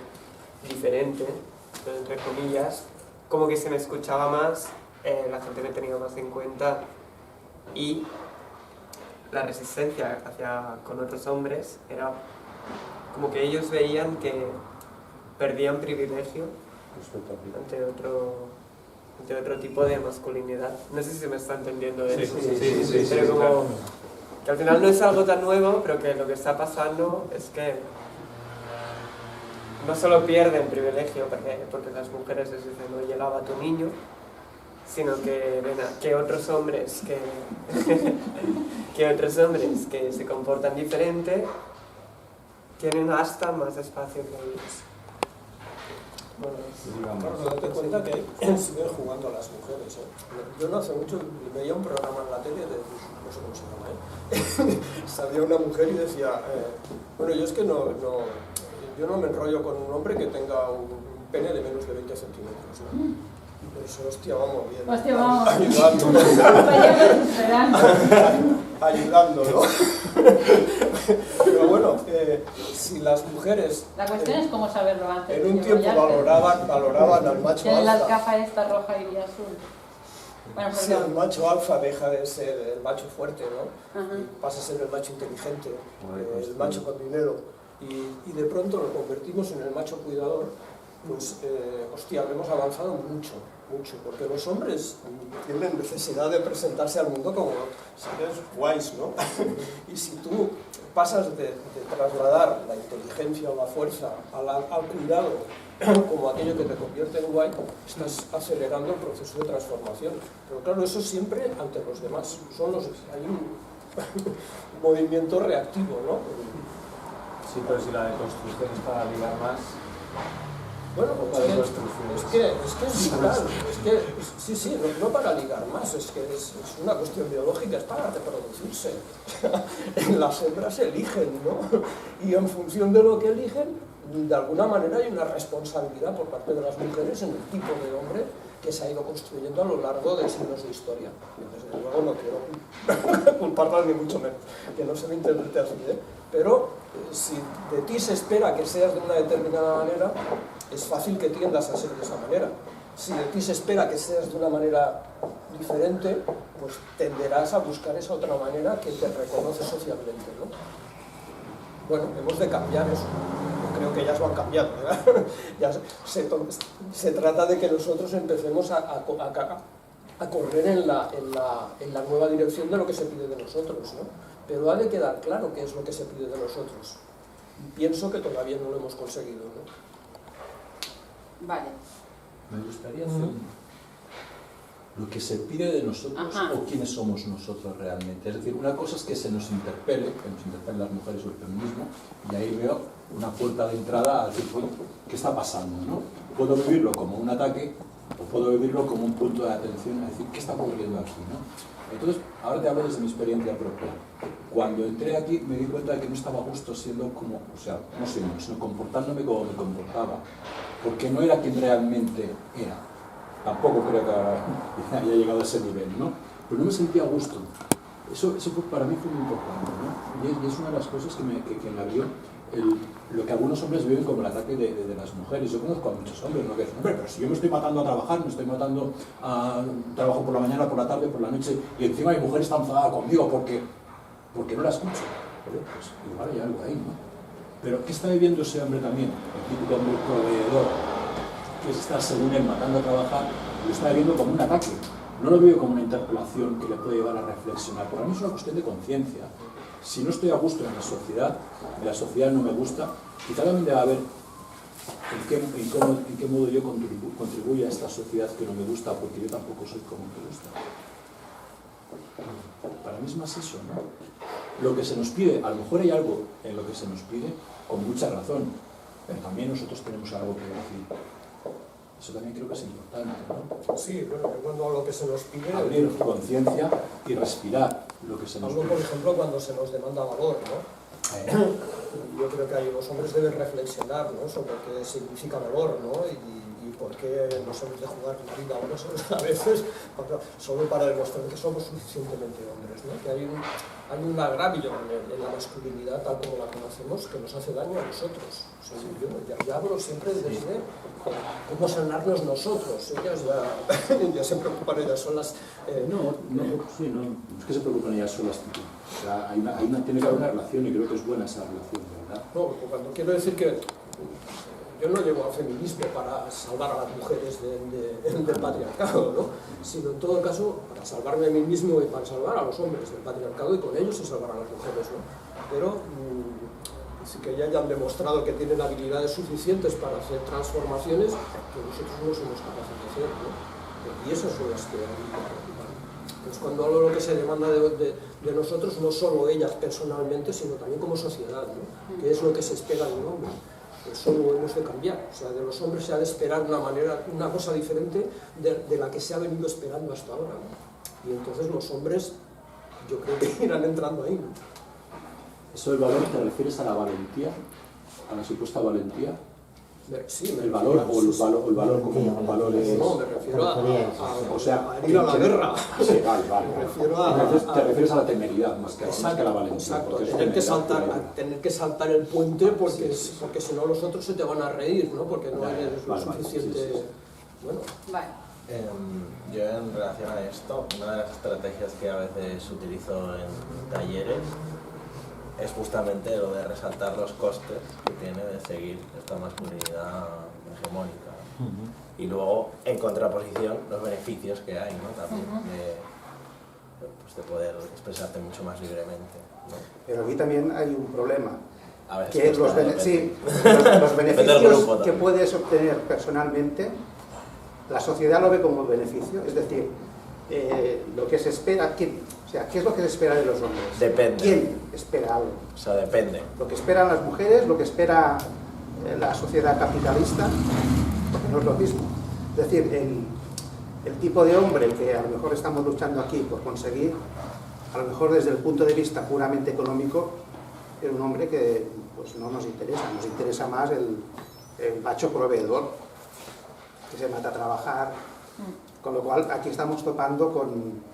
diferente, entre comillas, como que se me escuchaba más, la gente me tenía más en cuenta y la resistencia con otros hombres era como que ellos veían que perdían privilegio ante otro tipo de masculinidad. No sé si se me está entendiendo eso. Sí, pero como claro. que al final no es algo tan nuevo, pero que lo que está pasando es que no solo pierden privilegio porque las mujeres les dicen, oye, lava a tu niño, sino que ven que otros hombres que se comportan diferente tienen hasta más espacio que ellos. Bueno, claro, date cuenta que siguen jugando a las mujeres, ¿eh? Yo no hace mucho veía un programa en la tele de, no sé cómo se llama, salía una mujer y decía, bueno, yo es que yo no me enrollo con un hombre que tenga un pene de menos de 20 centímetros, ¿no? Pues, hostia, vamos bien. Hostia, vamos. Ayudando, ¿no? Pero bueno, si las mujeres... La cuestión es cómo saberlo antes. En un tiempo valoraban al macho tienen la alfa. gafa esta roja y azul. Bueno, Si el macho alfa deja de ser el macho fuerte, ¿no? Ajá. Y pasa a ser el macho inteligente, el macho con dinero, y de pronto lo convertimos en el macho cuidador, pues, hostia, hemos avanzado mucho, porque los hombres tienen necesidad de presentarse al mundo como seres guays, ¿no? Y si tú pasas de trasladar la inteligencia o la fuerza al cuidado como aquello que te convierte en guay, estás acelerando el proceso de transformación. Pero claro, eso siempre ante los demás. Hay un movimiento reactivo, ¿no? Sí, pero si la deconstrucción es para ligar más... Bueno, la deconstrucción es que es vital, sí, no para ligar más, es que es una cuestión biológica, es para reproducirse. Las hembras eligen, ¿no? Y en función de lo que eligen, de alguna manera hay una responsabilidad por parte de las mujeres en el tipo de hombre que se ha ido construyendo a lo largo de siglos de historia. Desde luego no quiero culparlas ni mucho menos, que no se me interprete así, ¿eh? Pero si de ti se espera que seas de una determinada manera, es fácil que tiendas a ser de esa manera. Si de ti se espera que seas de una manera diferente, pues tenderás a buscar esa otra manera que te reconoce socialmente, ¿no? Bueno, hemos de cambiar eso. Yo creo que ellas lo han cambiado, ¿verdad? Ya se trata de que nosotros empecemos a correr en la nueva dirección de lo que se pide de nosotros, ¿no? Pero ha de quedar claro qué es lo que se pide de nosotros. Y pienso que todavía no lo hemos conseguido, ¿no? Vale. Me gustaría hacer lo que se pide de nosotros o quiénes somos nosotros realmente. Es decir, una cosa es que se nos interpele, que nos interpelen las mujeres o el feminismo, y ahí veo una puerta de entrada a decir, ¿qué está pasando? ¿No? Puedo vivirlo como un ataque o puedo vivirlo como un punto de atención, a decir, ¿qué está ocurriendo aquí? ¿No? Entonces, ahora te hablo desde mi experiencia propia. Cuando entré aquí me di cuenta de que no estaba a gusto siendo como, o sea, no siendo, sino comportándome como me comportaba, porque no era quien realmente era. Tampoco creo que haya llegado a ese nivel, ¿no? Pero no me sentía a gusto. Eso para mí fue muy importante, ¿no? Y es una de las cosas que me abrió lo que algunos hombres viven como el ataque de las mujeres. Yo conozco a muchos hombres, ¿no? Que dicen, hombre, pero si yo me estoy matando a trabajar, me estoy matando a trabajo por la mañana, por la tarde, por la noche, y encima mi mujer está enfadada conmigo porque no la escucho. Pero, pues igual hay algo ahí, ¿no? Pero ¿qué está viviendo ese hombre también? El típico hombre proveedor, que está según él matando a trabajar, lo está viviendo como un ataque. No lo veo como una interpelación que le puede llevar a reflexionar. Para mí es una cuestión de conciencia. Si no estoy a gusto en la sociedad no me gusta, quizá también debe haber en qué modo yo contribuyo a esta sociedad que no me gusta, porque yo tampoco soy como me gusta. Para mí es más eso, ¿no? Lo que se nos pide, a lo mejor hay algo en lo que se nos pide con mucha razón, pero también nosotros tenemos algo que decir. Eso también creo que es importante, ¿no? Sí, bueno, cuando a lo que se nos pide... Abrir conciencia y respirar lo que se nos pide. Por ejemplo, cuando se nos demanda valor, ¿no? Yo creo que ahí los hombres deben reflexionar, ¿no? Sobre qué significa valor, ¿no? Y por qué nos hemos de jugar la vida a veces solo para demostrar que somos suficientemente hombres, ¿no? Que hay un agravio en la masculinidad tal como la conocemos que nos hace daño a nosotros. O sea, yo hablo siempre desde cómo sanarnos nosotros. Ellas ya se preocupan, ellas solas. No es que se preocupen ellas solas. O sea, tiene que haber una relación y creo que es buena esa relación, ¿verdad? No, cuando quiero decir que yo no llego al feminismo para salvar a las mujeres del patriarcado, ¿no? Sino en todo caso para salvarme a mí mismo y para salvar a los hombres del patriarcado y con ellos se salvar a las mujeres, ¿no? Pero sí que ya hayan demostrado que tienen habilidades suficientes para hacer transformaciones que nosotros no somos capaces de hacer, ¿no? Y esas son las que a mí me preocupan. Entonces, cuando hablo de lo que se demanda de nosotros, no solo ellas personalmente, sino también como sociedad, ¿no? ¿Qué es lo que se espera de un hombre? Eso lo hemos de cambiar. O sea, de los hombres se ha de esperar una cosa diferente de la que se ha venido esperando hasta ahora, ¿no? Y entonces los hombres, yo creo que irán entrando ahí, ¿no? ¿Eso del valor te refieres a la valentía? ¿A la supuesta valentía? Sí, el valor o el valor como valores. No, me refiero o sea, ir a la guerra. Sí, vale. Te refieres a la temeridad más que a la valentía. Exacto, tener que saltar el puente porque si no los otros se te van a reír, ¿no? Porque no eres lo suficiente. Bueno. Vale. Yo en relación a esto, una de las estrategias que a veces utilizo en talleres es justamente lo de resaltar los costes que tiene de seguir esta masculinidad hegemónica. Y luego, en contraposición, los beneficios que hay, ¿no? También de poder expresarte mucho más libremente, ¿no? Pero aquí también hay un problema, a veces que los beneficios que puedes obtener personalmente, la sociedad lo ve como beneficio, es decir, lo que se espera, o sea, ¿qué es lo que se espera de los hombres? Depende. ¿Quién espera algo? O sea, depende. Lo que esperan las mujeres, lo que espera la sociedad capitalista, porque no es lo mismo. Es decir, el tipo de hombre que a lo mejor estamos luchando aquí por conseguir, a lo mejor desde el punto de vista puramente económico, es un hombre que pues, no nos interesa más el macho proveedor, que se mata a trabajar, con lo cual aquí estamos topando con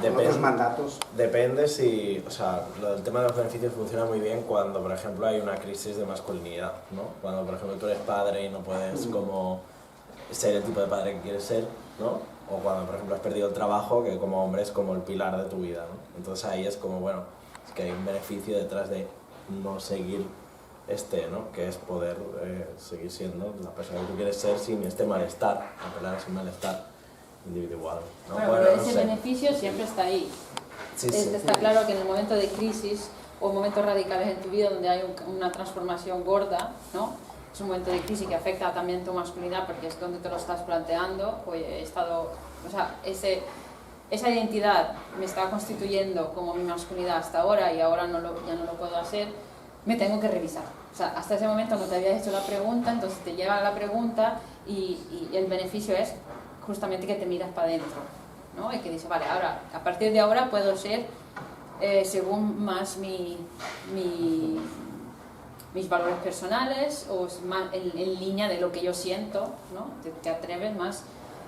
otros mandatos. Depende si, o sea, el tema de los beneficios funciona muy bien cuando, por ejemplo, hay una crisis de masculinidad, ¿no? Cuando, por ejemplo, tú eres padre y no puedes como ser el tipo de padre que quieres ser, ¿no? O cuando, por ejemplo, has perdido el trabajo, que como hombre es como el pilar de tu vida, ¿no? Entonces ahí es como, bueno, es que hay un beneficio detrás de no seguir ¿no? Que es poder seguir siendo la persona que tú quieres ser sin este malestar, apelar a ese malestar individual, ¿no? Bueno, pero ese beneficio siempre está ahí. Sí, está claro que en el momento de crisis o momentos radicales en tu vida donde hay una transformación gorda, ¿no? Es un momento de crisis que afecta también tu masculinidad porque es donde te lo estás planteando. Oye, he estado, o sea, esa identidad me está constituyendo como mi masculinidad hasta ahora y ahora ya no lo puedo hacer, me tengo que revisar. O sea, hasta ese momento no te habías hecho la pregunta, entonces te llega la pregunta y el beneficio es justamente que te miras para adentro, ¿no? Y que dices, vale, ahora, a partir de ahora puedo ser según más mis valores personales o más en línea de lo que yo siento, ¿no? Te atreves más,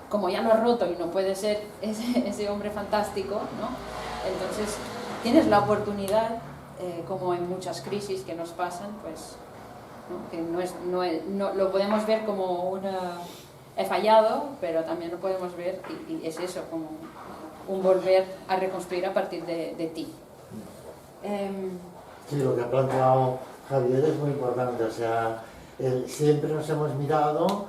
como ya lo has roto y no puedes ser ese hombre fantástico, ¿no? Entonces tienes la oportunidad, como en muchas crisis que nos pasan, pues, ¿no? Que no lo podemos ver como he fallado, pero también lo podemos ver y es eso, como un volver a reconstruir a partir de ti. Sí, lo que ha planteado Javier es muy importante, o sea, siempre nos hemos mirado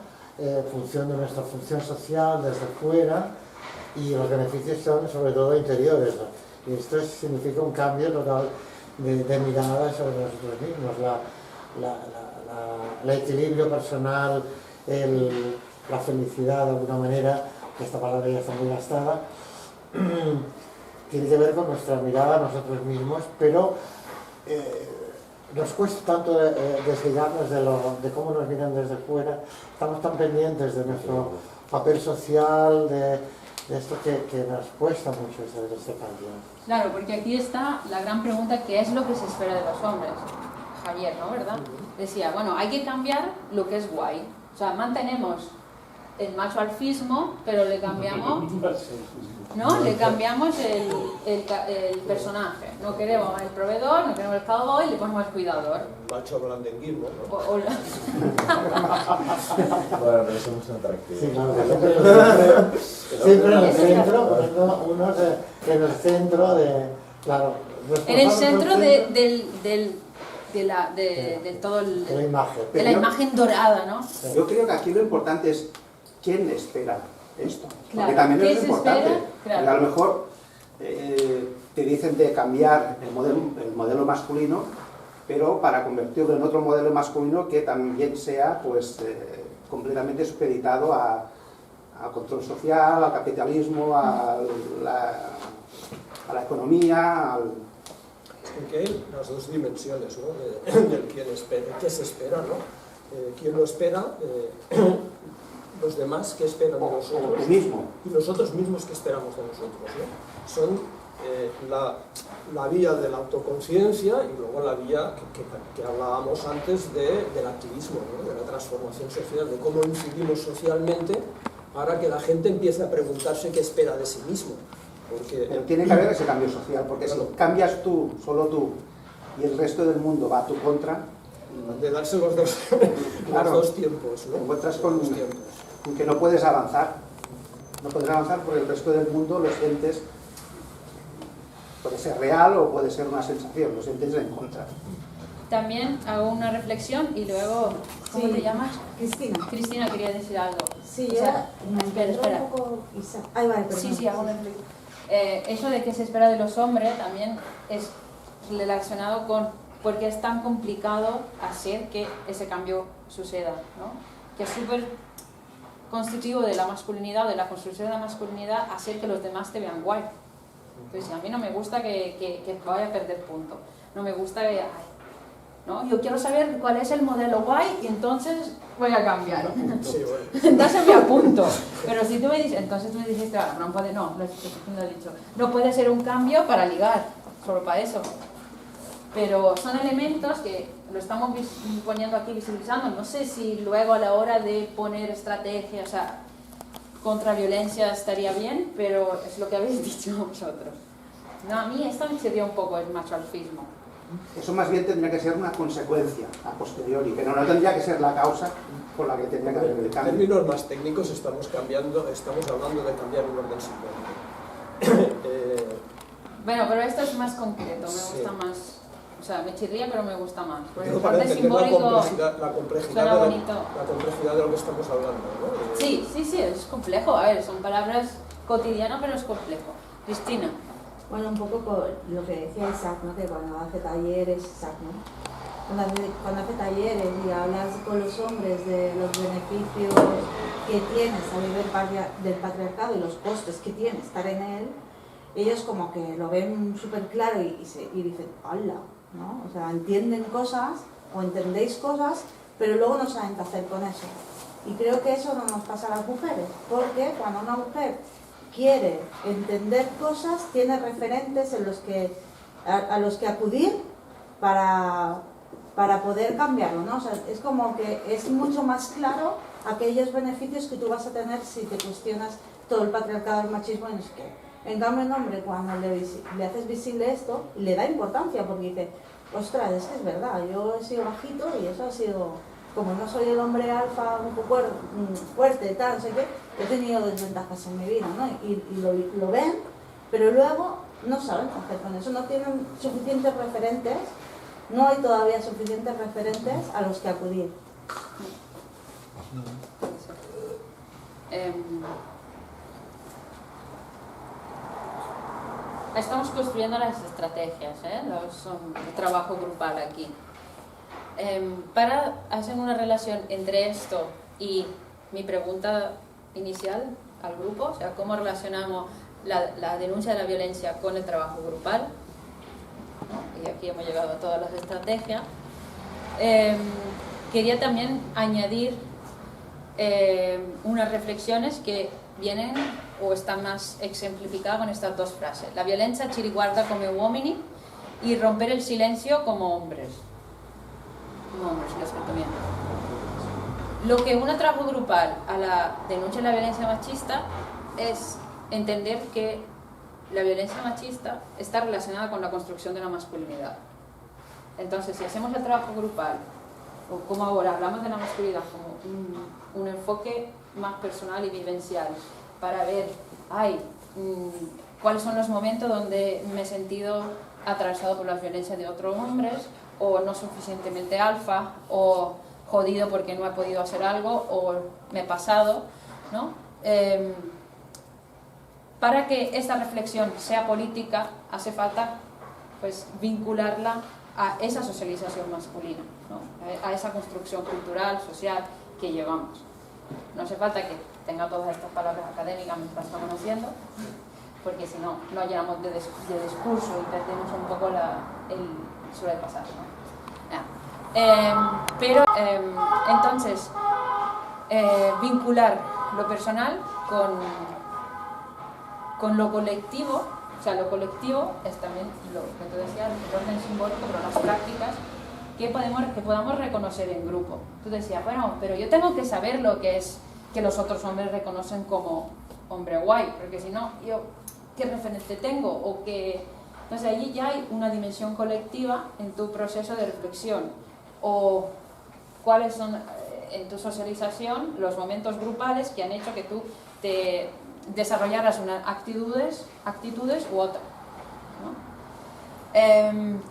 función de nuestra función social desde fuera y los beneficios son sobre todo interiores, ¿no? Y esto significa un cambio total de mirada sobre nosotros mismos, el equilibrio personal, la felicidad de alguna manera, que esta palabra ya está muy gastada, tiene que ver con nuestra mirada a nosotros mismos, pero nos cuesta tanto desligarnos de cómo nos miran desde fuera, estamos tan pendientes de nuestro papel social, de esto que nos cuesta mucho este cambio. Claro, porque aquí está la gran pregunta, ¿qué es lo que se espera de los hombres? Javier, ¿no? ¿Verdad? Decía, bueno, hay que cambiar lo que es guay, o sea, mantenemos el macho alfismo, pero le cambiamos, ¿no? Le cambiamos el personaje. No queremos el proveedor, no queremos el cowboy, le ponemos el cuidador. Macho blandenguismo, ¿no? Bueno, pero eso no es atractivo. Sí, claro, siempre en el centro, poniendo unos en el centro de, claro. En el centro de todo de la imagen dorada, ¿no? Yo creo que aquí lo importante es quién espera esto. Claro, porque también ¿qué es se importante. espera? Claro. A lo mejor te dicen de cambiar el modelo masculino, pero para convertirlo en otro modelo masculino que también sea pues completamente supeditado al control social, al capitalismo, a la economía, Porque hay las dos dimensiones, ¿no? del quién espera, qué se espera, ¿no? ¿Quién lo espera? Los demás que esperan de nosotros y nosotros mismos que esperamos de nosotros, ¿no? Son la vía de la autoconciencia y luego la vía que hablábamos antes del activismo, ¿no? De la transformación social, de cómo incidimos socialmente para que la gente empiece a preguntarse qué espera de sí mismo. Porque pero tiene que haber ese cambio social, porque claro, si cambias tú, solo tú, y el resto del mundo va a tu contra, de darse los dos, claro, los dos tiempos, ¿no? Te encuentras con que no puedes avanzar. No puedes avanzar porque el resto del mundo lo sientes, puede ser real o puede ser una sensación, lo sientes en contra. También hago una reflexión y luego, ¿cómo te llamas? Cristina. Cristina quería decir algo. Sí, o sea, espera. Un poco... Ay, vale, perdón. Sí, hago una reflexión. Eso de que se espera de los hombres también es relacionado con por qué es tan complicado hacer que ese cambio suceda, ¿no? Que es súper constitutivo de la masculinidad, de la construcción de la masculinidad, hacer que los demás te vean guay. Entonces, a mí no me gusta que vaya a perder punto. No me gusta que... ¿no? Yo quiero saber cuál es el modelo guay y entonces voy a cambiar. Sí, bueno. Entonces me apunto. Pero si tú me dices, entonces tú me dijiste, no puede, no, lo he dicho, no puede ser un cambio para ligar, solo para eso. Pero son elementos que lo estamos poniendo aquí, visibilizando. No sé si luego a la hora de poner estrategias, o sea, contra violencia estaría bien, pero es lo que habéis dicho vosotros. No, a mí esto me chirría un poco el machalfismo. Eso más bien tendría que ser una consecuencia a posteriori, pero no tendría que ser la causa por la que tendría que haber el En cambio. términos más técnicos estamos hablando de cambiar un orden simbólico. Bueno, pero esto es más concreto, me Sí. gusta más. O sea, me chirría, pero me gusta más. Porque Digo, el para orden entender simbólico la complejidad bonito. de lo que estamos hablando, ¿no? Sí, es complejo. A ver, son palabras cotidianas, pero es complejo. Cristina. Bueno, un poco por lo que decía Isaac, ¿no? Que cuando hace talleres, Isaac, ¿no? Cuando hace talleres y hablas con los hombres de los beneficios que tienes a nivel del patriarcado y los costes que tiene estar en él, ellos como que lo ven súper claro y dicen, ¡hala! ¿No? O sea, entienden cosas o entendéis cosas, pero luego no saben qué hacer con eso. Y creo que eso no nos pasa a las mujeres, porque cuando una mujer quiere entender cosas, tiene referentes en a los que acudir para poder cambiarlo, ¿no? O sea, es como que es mucho más claro aquellos beneficios que tú vas a tener si te cuestionas todo el patriarcado, el machismo y no sé qué. En cambio, el hombre, cuando le haces visible esto, le da importancia porque dice, ostras, es que es verdad, yo he sido bajito y eso ha sido, como no soy el hombre alfa un poco fuerte, tal, no sé qué, he tenido desventajas en mi vida, ¿no? Y lo ven, pero luego no saben qué hacer con eso, no tienen suficientes referentes, no hay todavía suficientes referentes a los que acudir. Estamos construyendo las estrategias, el trabajo grupal aquí. Para hacer una relación entre esto y mi pregunta inicial al grupo, o sea, cómo relacionamos la denuncia de la violencia con el trabajo grupal, ¿no? Y aquí hemos llegado a todas las estrategias. Quería también añadir unas reflexiones que vienen o están más ejemplificadas con estas dos frases. La violencia ci riguarda come uomini y romper el silencio como hombres. Como hombres, lo he escrito bien. Lo que une a trabajo grupal a la denuncia de la violencia machista es entender que la violencia machista está relacionada con la construcción de la masculinidad. Entonces, si hacemos el trabajo grupal, o como ahora hablamos de la masculinidad como un enfoque más personal y vivencial, para ver, cuáles son los momentos donde me he sentido atravesado por las violencias de otros hombres, o no suficientemente alfa, o jodido porque no he podido hacer algo, o me he pasado, ¿no? Para que esta reflexión sea política, hace falta pues vincularla a esa socialización masculina, ¿no? A esa construcción cultural, social que llevamos. No hace falta que tenga todas estas palabras académicas mientras estamos haciendo, porque si no, no llenamos de discurso y perdemos un poco el sobrepasar, ¿no? Entonces, vincular lo personal con lo colectivo, o sea, lo colectivo es también lo que tú decías, el orden simbólico, pero las prácticas que podamos reconocer en grupo. Tú decías, bueno, pero yo tengo que saber lo que es que los otros hombres reconocen como hombre guay, porque si no, yo, ¿qué referente tengo? O que... Entonces allí ya hay una dimensión colectiva en tu proceso de reflexión, o cuáles son en tu socialización los momentos grupales que han hecho que tú te desarrollaras unas actitudes u otras, ¿no?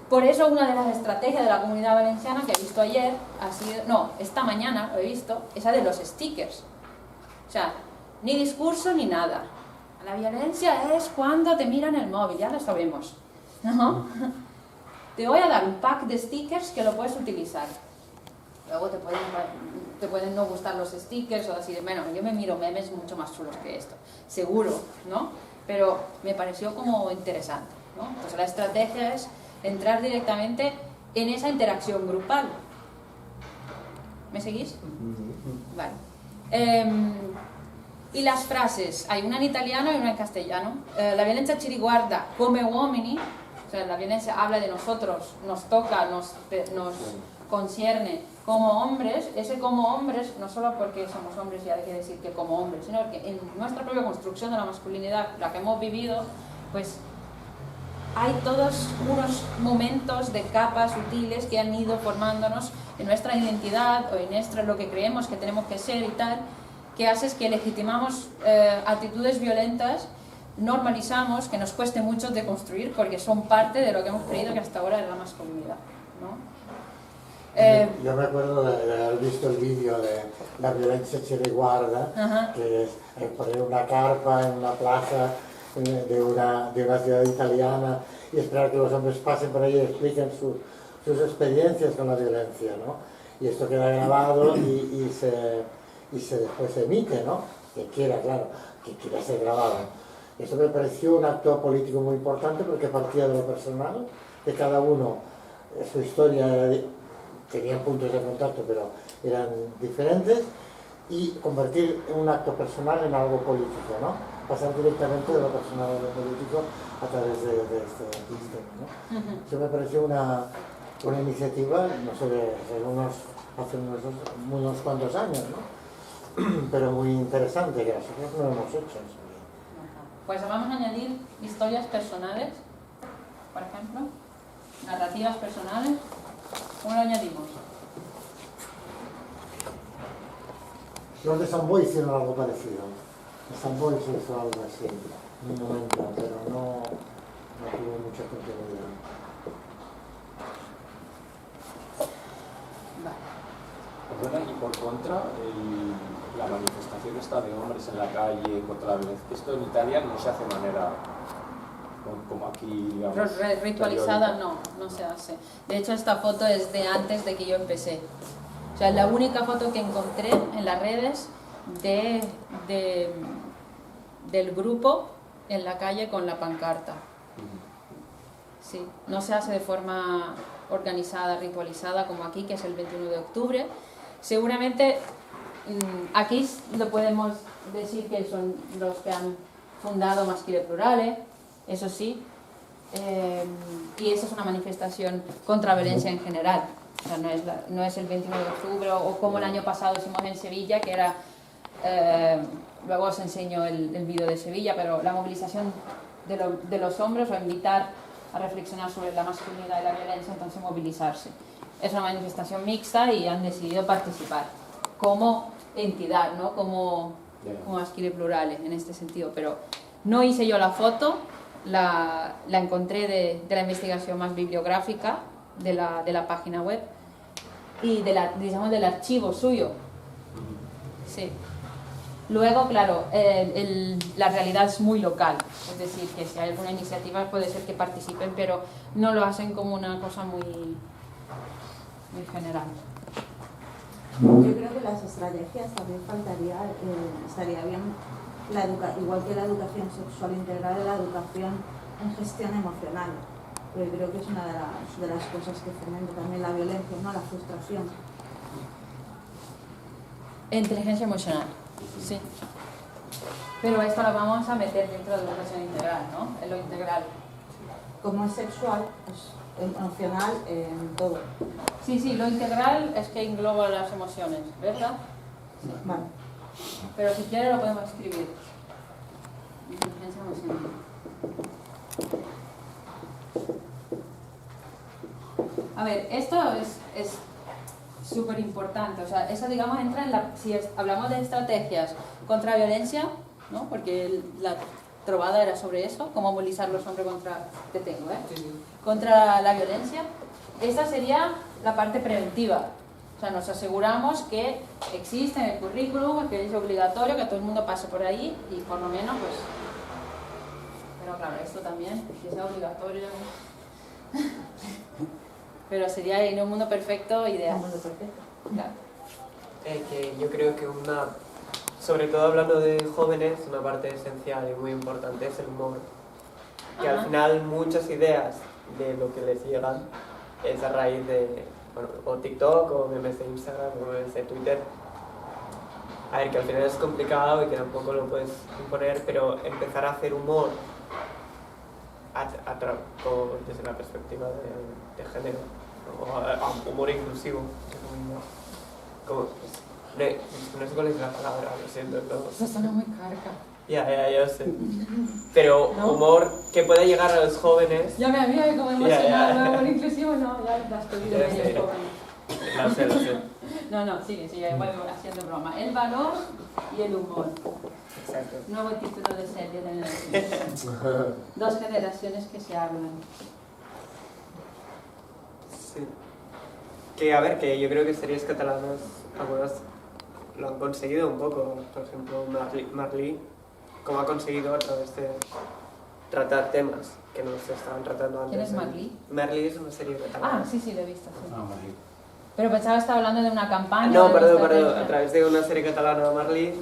Por eso una de las estrategias de la Comunidad Valenciana que he visto ayer, esta mañana lo he visto, esa de los stickers. O sea, ni discurso ni nada. La violencia es cuando te miran el móvil, ya lo sabemos, ¿no? Te voy a dar un pack de stickers que lo puedes utilizar. Luego te pueden no gustar los stickers o así de, bueno, yo me miro memes mucho más chulos que esto, seguro, ¿no? Pero me pareció como interesante, ¿no? Entonces la estrategia es entrar directamente en esa interacción grupal. ¿Me seguís? Vale. Y las frases, hay una en italiano y una en castellano. La violencia ci riguarda come uomini, o sea, la violencia habla de nosotros, nos toca, concierne como hombres, ese como hombres, no solo porque somos hombres y hay que decir que como hombres, sino que en nuestra propia construcción de la masculinidad, la que hemos vivido, pues hay todos unos momentos de capas sutiles que han ido formándonos en nuestra identidad o en lo que creemos que tenemos que ser y tal, que hace que legitimamos actitudes violentas, normalizamos, que nos cueste mucho deconstruir porque son parte de lo que hemos creído que hasta ahora es la masculinidad, ¿no? Yo me acuerdo de haber visto el vídeo de la violencia chiriguarda, que es poner una carpa en una plaza de una ciudad italiana y esperar que los hombres pasen por ahí y expliquen sus experiencias con la violencia, ¿no? Y esto queda grabado y después se emite, ¿no? Que quiera, claro, que quiera ser grabado. Eso me pareció un acto político muy importante porque partía de lo personal, de cada uno, su historia tenían puntos de contacto pero eran diferentes, y convertir un acto personal en algo político, ¿no? Pasar directamente de lo personal a lo político a través de este sistema, ¿no? Eso me pareció una iniciativa, no sé, hace unos cuantos años, ¿no? Pero muy interesante, que nosotros no hemos hecho eso. Pues vamos a añadir historias personales, por ejemplo, narrativas personales. ¿Cómo lo añadimos? Los de Samboy hicieron algo parecido. De Samboy se hizo algo así, en un momento, pero no tuvo mucha continuidad. Perdona, y por contra, la manifestación esta de hombres en la calle contra la violencia, esto en Italia no se hace de manera como aquí, digamos, ritualizada, no se hace. De hecho, esta foto es de antes de que yo empecé. O sea, la única foto que encontré en las redes del grupo en la calle con la pancarta. Sí, no se hace de forma organizada, ritualizada como aquí, que es el 21 de octubre. Seguramente aquí lo podemos decir que son los que han fundado Maschile Plurale, eso sí, y esa es una manifestación contra la violencia en general. O sea, no es el 21 de octubre o como el año pasado hicimos en Sevilla, que era, luego os enseño el vídeo de Sevilla, pero la movilización de los hombres o invitar a reflexionar sobre la masculinidad y la violencia, entonces movilizarse. Es una manifestación mixta y han decidido participar como entidad, ¿no? Como Maschile Plurale en este sentido, pero no hice yo la foto, la encontré de la investigación más bibliográfica de la página web y digamos del archivo suyo. Sí. Luego, claro, la realidad es muy local, es decir, que si hay alguna iniciativa puede ser que participen, pero no lo hacen como una cosa muy general. Yo creo que las estrategias también estaría bien, igual que la educación sexual integral, la educación en gestión emocional, porque creo que es una de las cosas que fomenta también la violencia, ¿no? La frustración. Inteligencia emocional, sí. Pero esto lo vamos a meter dentro de la educación integral, ¿no? En lo integral. Como es sexual, pues emocional, en todo. Sí, lo integral es que engloba las emociones, ¿verdad? Sí. Vale. Pero si quieres lo podemos escribir. Inteligencia emocional. A ver, esto es súper importante, o sea, eso digamos entra en si hablamos de estrategias contra la violencia, ¿no? Porque la trovada era sobre eso, cómo movilizar los hombres contra la violencia. Esta sería la parte preventiva, o sea, nos aseguramos que existe en el currículum, que es obligatorio, que todo el mundo pase por ahí y por lo menos pues... Pero claro, esto también, que sea obligatorio... Pero sería en un mundo perfecto ideal. Un mundo perfecto. Claro. Que yo creo que sobre todo hablando de jóvenes, una parte esencial y muy importante es el humor. Que al final muchas ideas de lo que les llegan es a raíz de, bueno, o TikTok, o memes de Instagram, o memes de Twitter. A ver, que al final es complicado y que tampoco lo puedes imponer, pero empezar a hacer humor desde la perspectiva de género o humor inclusivo. Como, no sé cuál es la palabra, lo siento. Eso suena muy carca. Ya sé. Pero ¿no? Humor que pueda llegar a los jóvenes. Ya me había como emocionado, humor inclusivo, no, ya lo has pedido de ellos jóvenes. Lo sé. No, sigue, voy haciendo broma. El valor y el humor. Exacto. Nuevo título de serie de Netflix. Dos generaciones que se hablan. Sí. Que a ver, que yo creo que series catalanas, algunas lo han conseguido un poco. Por ejemplo, Marley, como ha conseguido a través de tratar temas que no se estaban tratando antes. ¿Quién es Marley? Marley es una serie catalana. Ah, sí, lo he visto. Sí. Marley. Pero pensaba que estaba hablando de una campaña. No, de perdón. estrategia. A través de una serie catalana, Marley,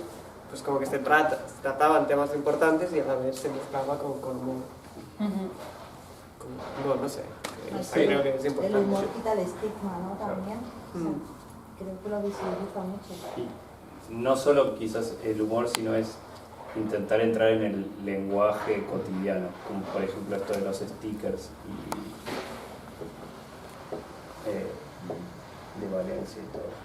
pues como que se trataban temas importantes y a la vez se mezclaba con humor. Bueno, no sé. Sí, Creo que es importante. el humor quita el estigma, ¿no? También. O sea, creo que lo visibiliza mucho. Y no solo quizás el humor, sino es intentar entrar en el lenguaje cotidiano, como por ejemplo esto de los stickers y de Valencia y todo.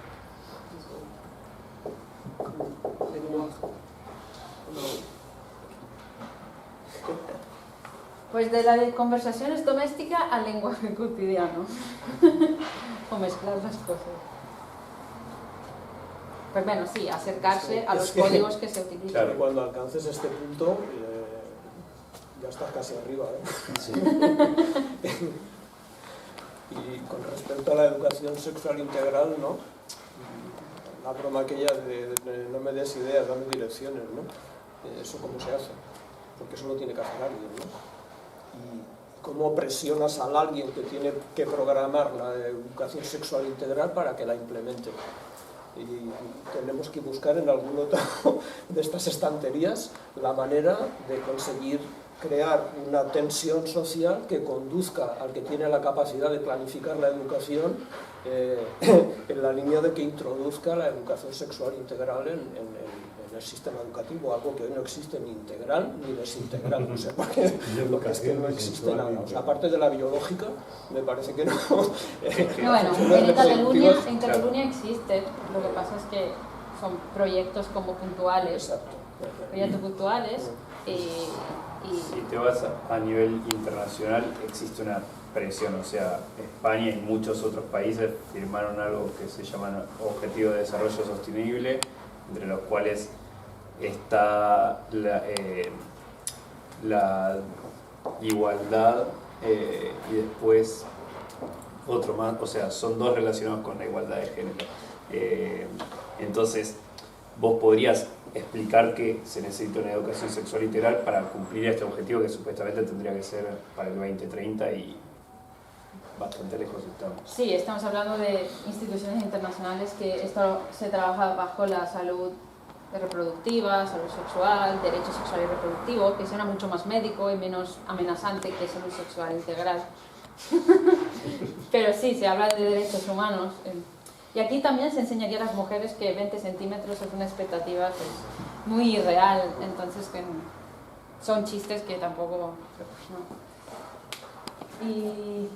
Pues de la de conversaciones domésticas al lenguaje cotidiano. O mezclar las cosas. Pues bueno, sí, acercarse a los códigos que se utilizan. Claro, cuando alcances este punto, ya estás casi arriba, Sí. Y con respecto a la educación sexual integral, ¿no? La broma aquella de no me des ideas, dame direcciones, ¿no? ¿Eso cómo se hace? Porque eso lo tiene que hacer alguien, ¿no? Y cómo presionas a alguien que tiene que programar la educación sexual integral para que la implemente. Y tenemos que buscar en algún otro de estas estanterías la manera de conseguir crear una tensión social que conduzca al que tiene la capacidad de planificar la educación en la línea de que introduzca la educación sexual integral en el sistema educativo, algo que hoy no existe ni integral ni desintegral, no sé por qué, lo que es que no existe nada. O sea, aparte de la biológica, me parece que no. Bueno, en Cataluña existe, lo que pasa es que son proyectos como puntuales. Exacto. Proyectos puntuales Si te vas a nivel internacional, existe una presión, o sea, España y muchos otros países firmaron algo que se llama Objetivo de Desarrollo Sostenible, entre los cuales está la igualdad y después otro más, o sea, son dos relacionados con la igualdad de género. Entonces, vos podrías explicar que se necesita una educación sexual integral para cumplir este objetivo que supuestamente tendría que ser para el 2030 y bastante lejos estamos. Sí, estamos hablando de instituciones internacionales que esto se trabaja bajo la salud reproductiva, salud sexual, derecho sexual y reproductivo, que suena mucho más médico y menos amenazante que salud sexual integral. Pero sí, se habla de derechos humanos. Y aquí también se enseñaría a las mujeres que 20 centímetros es una expectativa pues, muy irreal, entonces que son chistes que tampoco... No. Y...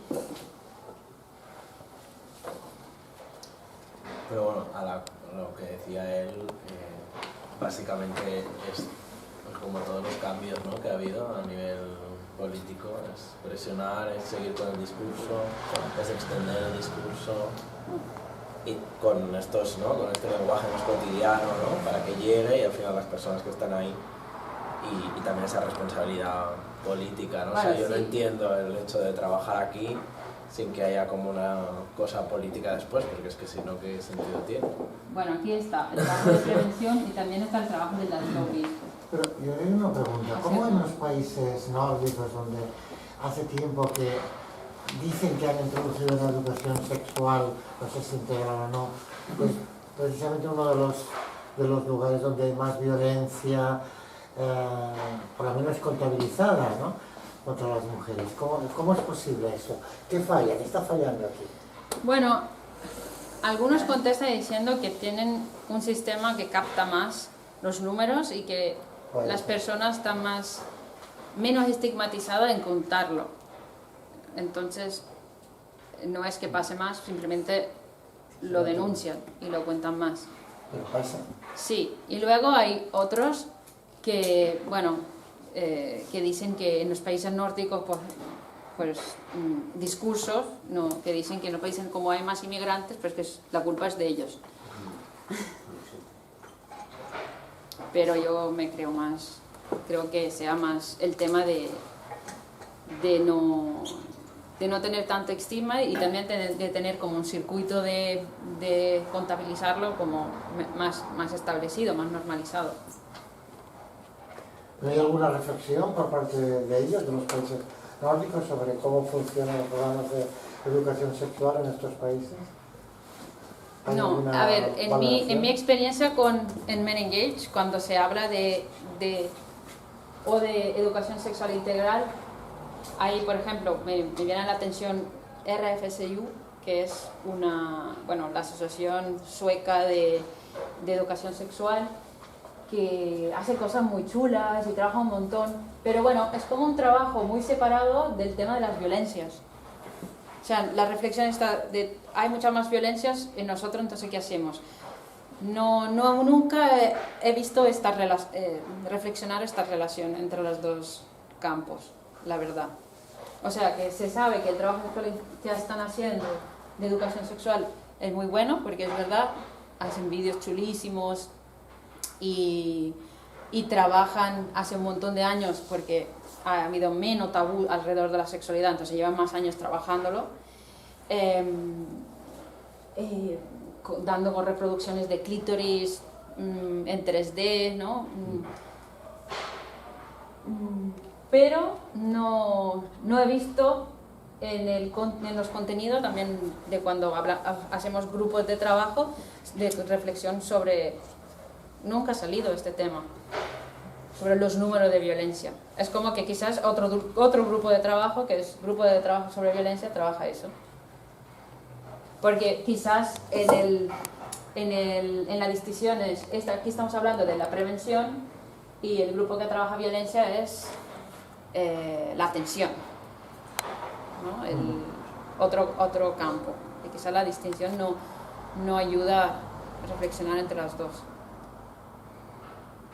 Pero bueno, lo que decía él, básicamente es como todos los cambios, ¿no?, que ha habido a nivel político, es presionar, es seguir con el discurso, es extender el discurso y con estos, ¿no?, con este lenguaje más cotidiano, ¿no?, para que llegue y al final las personas que están ahí y también esa responsabilidad política, ¿no? Vale, o sea, yo no entiendo el hecho de trabajar aquí sin que haya como una cosa política después, porque es que si no, ¿qué sentido tiene? Bueno, aquí está el trabajo de prevención y también está el trabajo de las lobbies. Pero yo tengo una pregunta, ¿cómo en los países nórdicos donde hace tiempo que dicen que han introducido una educación sexual, no sé si integral o no, pues precisamente uno de los lugares donde hay más violencia, por lo menos contabilizada, ¿no?, contra las mujeres? ¿Cómo es posible eso? ¿Qué falla? ¿Qué está fallando aquí? Bueno, algunos contestan diciendo que tienen un sistema que capta más los números y que las personas están menos estigmatizadas en contarlo. Entonces, no es que pase más, simplemente lo denuncian y lo cuentan más. Pero pasa. Sí, y luego hay otros que, bueno, que dicen que en los países nórdicos, pues discursos, no, que dicen que en los países como hay más inmigrantes, pues que la culpa es de ellos. Pero yo me creo que sea más el tema de no tener tanta estima y también de tener como un circuito de contabilizarlo como más establecido, más normalizado. ¿No hay alguna reflexión por parte de ellos, de los países nórdicos, sobre cómo funcionan los programas de educación sexual en estos países? No, a ver, en mi experiencia en Men Engage, cuando se habla de educación sexual integral, hay, por ejemplo, me viene a la atención RFSU, que es la asociación sueca de educación sexual, que hace cosas muy chulas y trabaja un montón, pero bueno, es como un trabajo muy separado del tema de las violencias. O sea, la reflexión está de, hay muchas más violencias en nosotros, entonces ¿qué hacemos? Nunca he visto reflexionar esta relación entre los dos campos, la verdad. O sea, que se sabe que el trabajo que están haciendo de educación sexual es muy bueno, porque es verdad, hacen vídeos chulísimos y trabajan hace un montón de años, porque ha habido menos tabú alrededor de la sexualidad, entonces llevan más años trabajándolo, dando con reproducciones de clítoris en 3D, ¿no? Pero no he visto en los contenidos, también de cuando hacemos grupos de trabajo, de reflexión sobre, nunca ha salido este tema, sobre los números de violencia. Es como que quizás otro grupo de trabajo, que es grupo de trabajo sobre violencia, trabaja eso. Porque quizás en la distinción aquí estamos hablando de la prevención y el grupo que trabaja violencia es la atención, ¿no? Otro campo. Y quizás la distinción no ayuda a reflexionar entre las dos.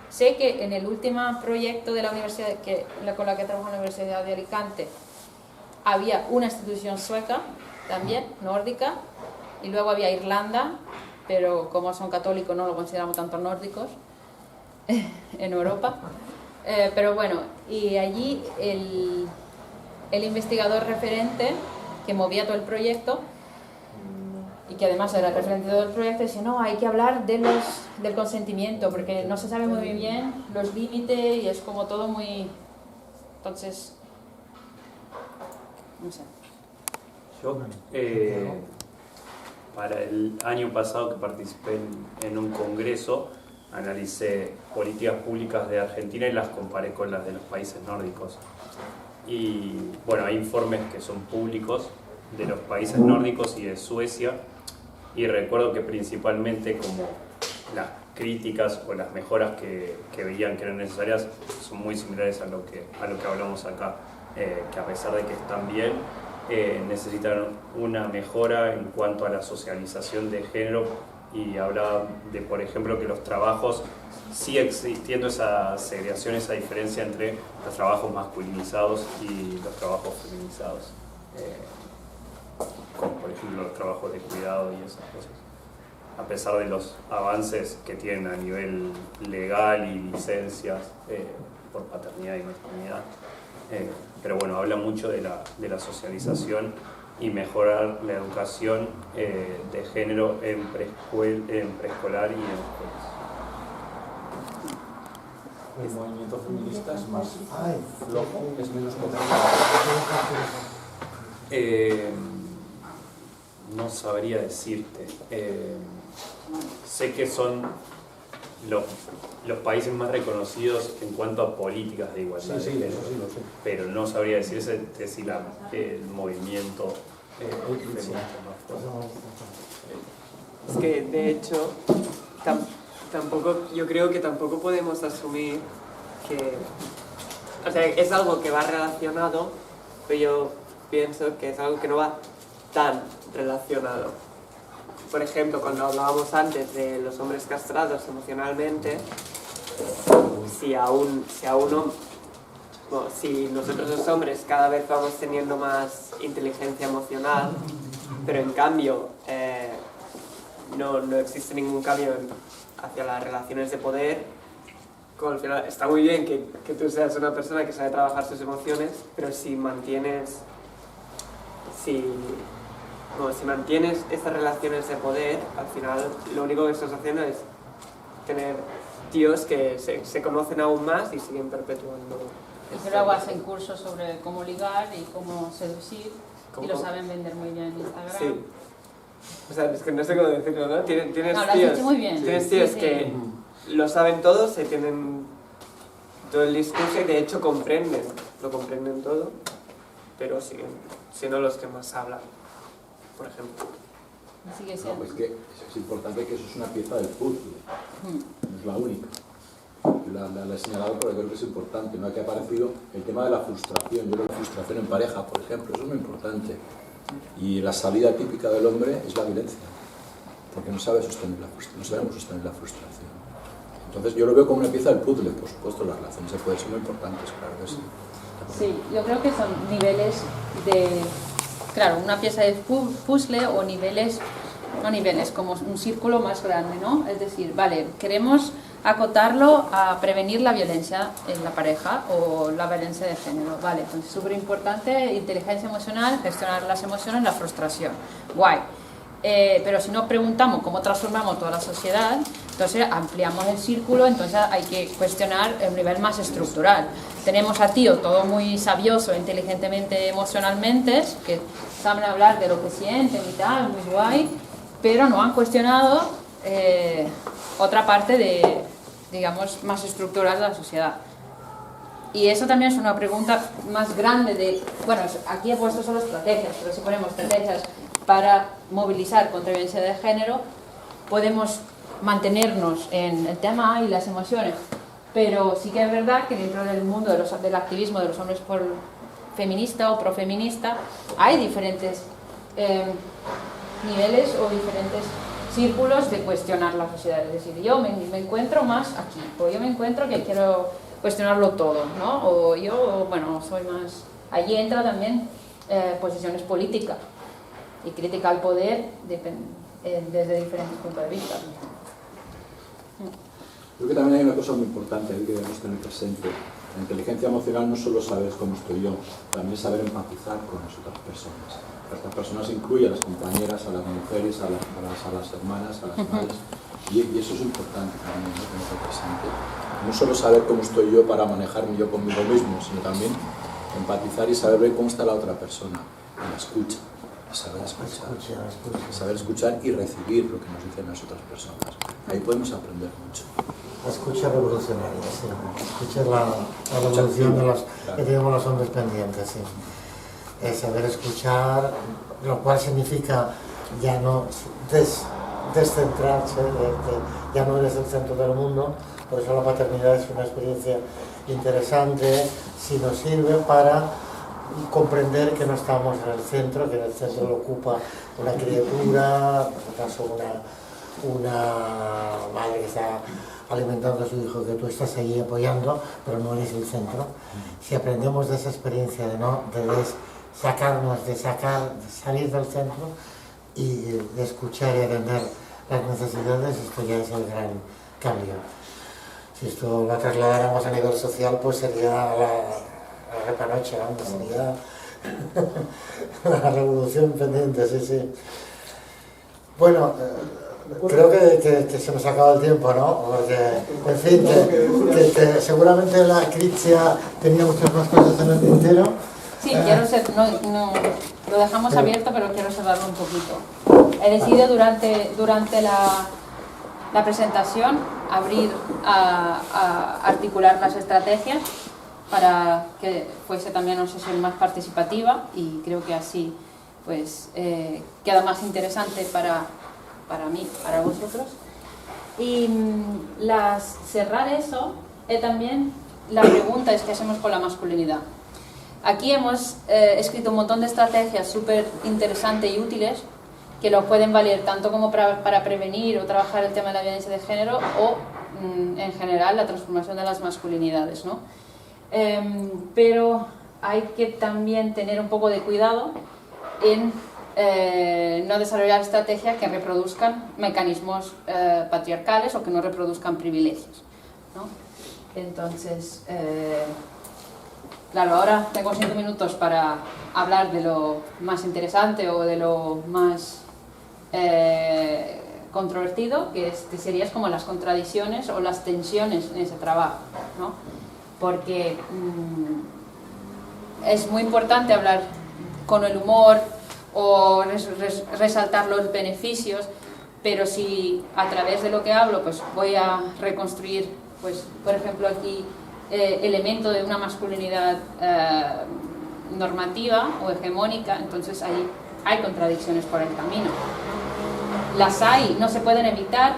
Sé que en el último proyecto de la universidad con la que trabajo en la Universidad de Alicante había una institución sueca, también nórdica, y luego había Irlanda, pero como son católicos no lo consideramos tanto nórdicos en Europa. Pero bueno, y allí el investigador referente que movía todo el proyecto, y que además era el referente de todo el proyecto, decía, no, hay que hablar del consentimiento, porque no se sabe muy bien los límites y es como todo muy... Entonces, no sé. Yo, para el año pasado que participé en un congreso, analicé políticas públicas de Argentina y las comparé con las de los países nórdicos. Y bueno, hay informes que son públicos de los países nórdicos y de Suecia, y recuerdo que principalmente como las críticas o las mejoras que veían que eran necesarias son muy similares a lo que hablamos acá, que a pesar de que están bien, necesitan una mejora en cuanto a la socialización de género, y hablaba de, por ejemplo, que los trabajos, sigue existiendo esa segregación, esa diferencia entre los trabajos masculinizados y los trabajos feminizados, como por ejemplo los trabajos de cuidado y esas cosas. A pesar de los avances que tienen a nivel legal y licencias por paternidad y maternidad, pero bueno, habla mucho de la socialización y mejorar la educación de género en preescolar y en escuelas. El movimiento feminista es más flojo, es menos potente. No sabría decirte. Sé que son los países más reconocidos en cuanto a políticas de igualdad de género, eso sí lo sé. pero no sabría decirse si el movimiento feminista más fuerte. Es que de hecho yo creo que tampoco podemos asumir que, o sea, es algo que va relacionado, pero yo pienso que es algo que no va tan relacionado. Por ejemplo, cuando hablábamos antes de los hombres castrados emocionalmente, si nosotros los hombres cada vez vamos teniendo más inteligencia emocional, pero en cambio no existe ningún cambio hacia las relaciones de poder, al final está muy bien que tú seas una persona que sabe trabajar sus emociones, pero si mantienes estas relaciones de poder, al final lo único que estás haciendo es tener tíos que se conocen aún más y siguen perpetuando. Y luego hacen cursos sobre cómo ligar y cómo seducir, y lo saben vender muy bien en Instagram. Sí. O sea, es que no sé cómo decirlo, ¿no? Tienes lo has tíos, dicho muy bien. Tienes tíos que lo saben todo, se tienen todo el discurso y de hecho lo comprenden todo, pero siguen siendo los que más hablan, por ejemplo. Sigue siendo. No, pues que es importante que eso es una pieza del puzzle, no es la única. Yo la he señalado porque creo que es importante, ¿no? Que ha aparecido el tema de la frustración. Yo creo que la frustración en pareja, por ejemplo, eso es muy importante. Y la salida típica del hombre es la violencia, porque no sabemos sostener la frustración. Entonces yo lo veo como una pieza del puzzle. Por supuesto, las relaciones de poder son muy importantes, claro que sí. Sí, yo creo que son niveles de... Claro, una pieza de puzzle o niveles, no niveles, como un círculo más grande, ¿no? Es decir, vale, queremos acotarlo a prevenir la violencia en la pareja o la violencia de género, vale, entonces súper importante, inteligencia emocional, gestionar las emociones, la frustración, guay. Pero si nos preguntamos cómo transformamos toda la sociedad, entonces ampliamos el círculo, entonces hay que cuestionar el nivel más estructural. Tenemos a tío todo muy sabioso, inteligentemente, emocionalmente, que saben hablar de lo que sienten y tal, muy guay, pero no han cuestionado otra parte de, digamos, más estructural de la sociedad. Y eso también es una pregunta más grande de, bueno, aquí he puesto solo estrategias, pero si ponemos estrategias para movilizar contra la violencia de género, podemos mantenernos en el tema y las emociones. Pero sí que es verdad que dentro del mundo del activismo de los hombres por feminista o profeminista hay diferentes niveles o diferentes círculos de cuestionar la sociedad. Es decir, yo me encuentro más aquí, o yo me encuentro que quiero cuestionarlo todo, ¿no? O yo, bueno, soy más... Allí entra también posiciones políticas y crítica al poder desde diferentes puntos de vista. Creo que también hay una cosa muy importante que debemos tener presente. La inteligencia emocional no solo saber cómo estoy yo, también saber empatizar con las otras personas. Estas personas incluyen a las compañeras, a las mujeres, a las hermanas, a las madres. Y eso es importante también, ¿no? Tenerlo presente. No solo saber cómo estoy yo para manejarme yo conmigo mismo, sino también empatizar y saber ver cómo está la otra persona, en la escucha. Saber escuchar y recibir lo que nos dicen las otras personas. Ahí podemos aprender mucho. La escucha revolucionaria, sí. Escucha la revolución de los que tenemos los hombres pendientes, sí. Saber escuchar, lo cual significa ya no descentrarse, ya no eres el centro del mundo. Por eso la paternidad es una experiencia interesante, si nos sirve para comprender que no estamos en el centro, que en el centro lo ocupa una criatura, en este caso una madre que está alimentando a su hijo, que tú estás ahí apoyando, pero no eres el centro. Si aprendemos de esa experiencia de salir del centro y de escuchar y atender las necesidades, esto ya es el gran cambio. Si esto lo trasladáramos a nivel social, pues sería la repanoche, sería la revolución pendiente, sí, sí. Bueno, creo que se nos ha acabado el tiempo, ¿no? Porque, en fin, que seguramente la Critia tenía muchas más cosas en el tintero. Sí, lo dejamos abierto, pero quiero cerrarlo un poquito. He decidido durante la presentación abrir a articular las estrategias para que fuese también una sesión más participativa, y creo que así pues queda más interesante para mí, para vosotros. Y cerrar eso, también la pregunta es: ¿qué hacemos con la masculinidad? Aquí hemos escrito un montón de estrategias súper interesantes y útiles que nos pueden valer tanto como para prevenir o trabajar el tema de la violencia de género o en general la transformación de las masculinidades, ¿no? Pero hay que también tener un poco de cuidado en no desarrollar estrategias que reproduzcan mecanismos patriarcales o que no reproduzcan privilegios, ¿no? Entonces, claro, ahora tengo 5 minutos para hablar de lo más interesante o de lo más controvertido, que serían como las contradicciones o las tensiones en ese trabajo, ¿no? Porque es muy importante hablar con el humor o resaltar los beneficios, pero si a través de lo que hablo pues voy a reconstruir, pues por ejemplo aquí, elemento de una masculinidad normativa o hegemónica, entonces ahí hay contradicciones por el camino. Las hay, no se pueden evitar,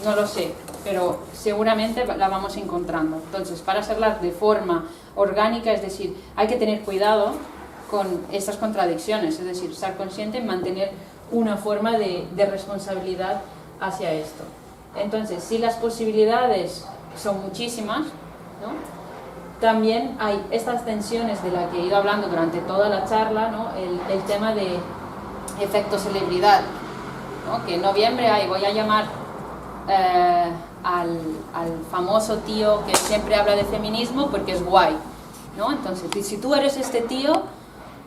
no lo sé, pero seguramente la vamos encontrando. Entonces, para hacerlas de forma orgánica, es decir, hay que tener cuidado con estas contradicciones, es decir, estar consciente en mantener una forma de responsabilidad hacia esto. Entonces, si las posibilidades son muchísimas, ¿no? También hay estas tensiones de las que he ido hablando durante toda la charla, ¿no? El tema de efecto celebridad, ¿no? Que en noviembre voy a llamar al famoso tío que siempre habla de feminismo porque es guay, ¿no? Entonces, si tú eres este tío,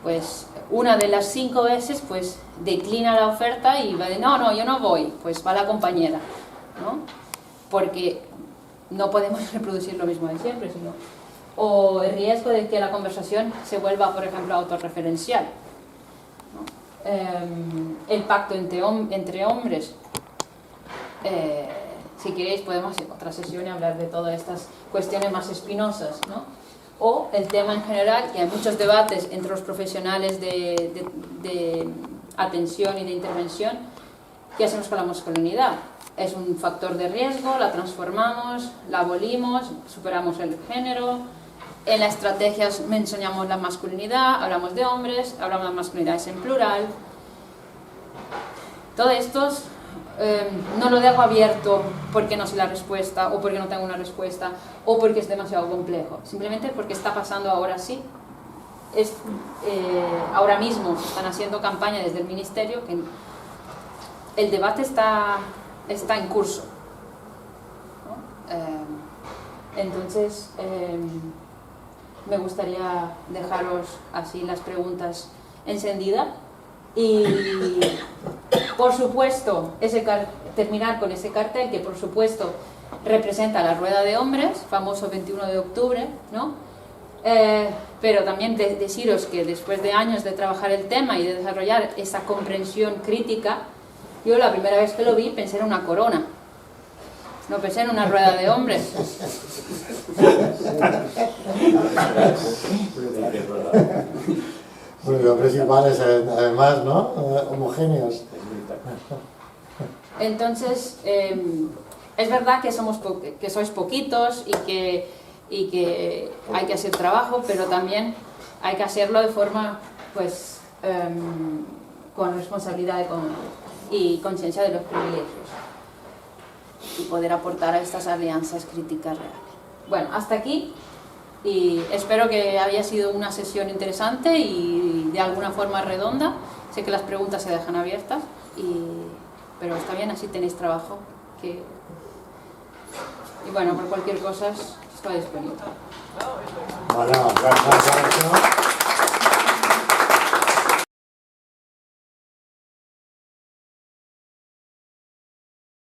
pues una de las 5 veces pues declina la oferta y va de no, yo no voy, pues va la compañera, ¿no? Porque no podemos reproducir lo mismo de siempre, sino, o el riesgo de que la conversación se vuelva, por ejemplo, autorreferencial, ¿no? El pacto entre hombres, si queréis podemos en otra sesión hablar de todas estas cuestiones más espinosas, ¿no? O el tema en general, que hay muchos debates entre los profesionales de atención y de intervención. ¿Qué hacemos con la masculinidad? ¿Es un factor de riesgo? ¿La transformamos? ¿La abolimos? ¿Superamos el género? En las estrategias mencionamos la masculinidad, hablamos de hombres, hablamos de masculinidades en plural. Todo esto no lo dejo abierto porque no sé la respuesta o porque no tengo una respuesta o porque es demasiado complejo, simplemente porque está pasando ahora sí. Ahora mismo se están haciendo campañas desde el ministerio que el debate está en curso, ¿no? Entonces me gustaría dejaros así las preguntas encendidas y por supuesto terminar con ese cartel que por supuesto representa la rueda de hombres, famoso 21 de octubre, ¿no? Pero también deciros que después de años de trabajar el tema y de desarrollar esa comprensión crítica, yo la primera vez que lo vi pensé en una corona, no pensé en una rueda de hombres. Los hombres iguales, además, ¿no? Homogéneos. Entonces, es verdad que sois poquitos y que hay que hacer trabajo, pero también hay que hacerlo de forma, pues, con responsabilidad y conciencia de los privilegios y poder aportar a estas alianzas críticas reales. Bueno, hasta aquí y espero que haya sido una sesión interesante y de alguna forma redonda. Sé que las preguntas se dejan abiertas, pero está bien, así tenéis trabajo. Y bueno, por cualquier cosa estoy disponible. Bueno, gracias.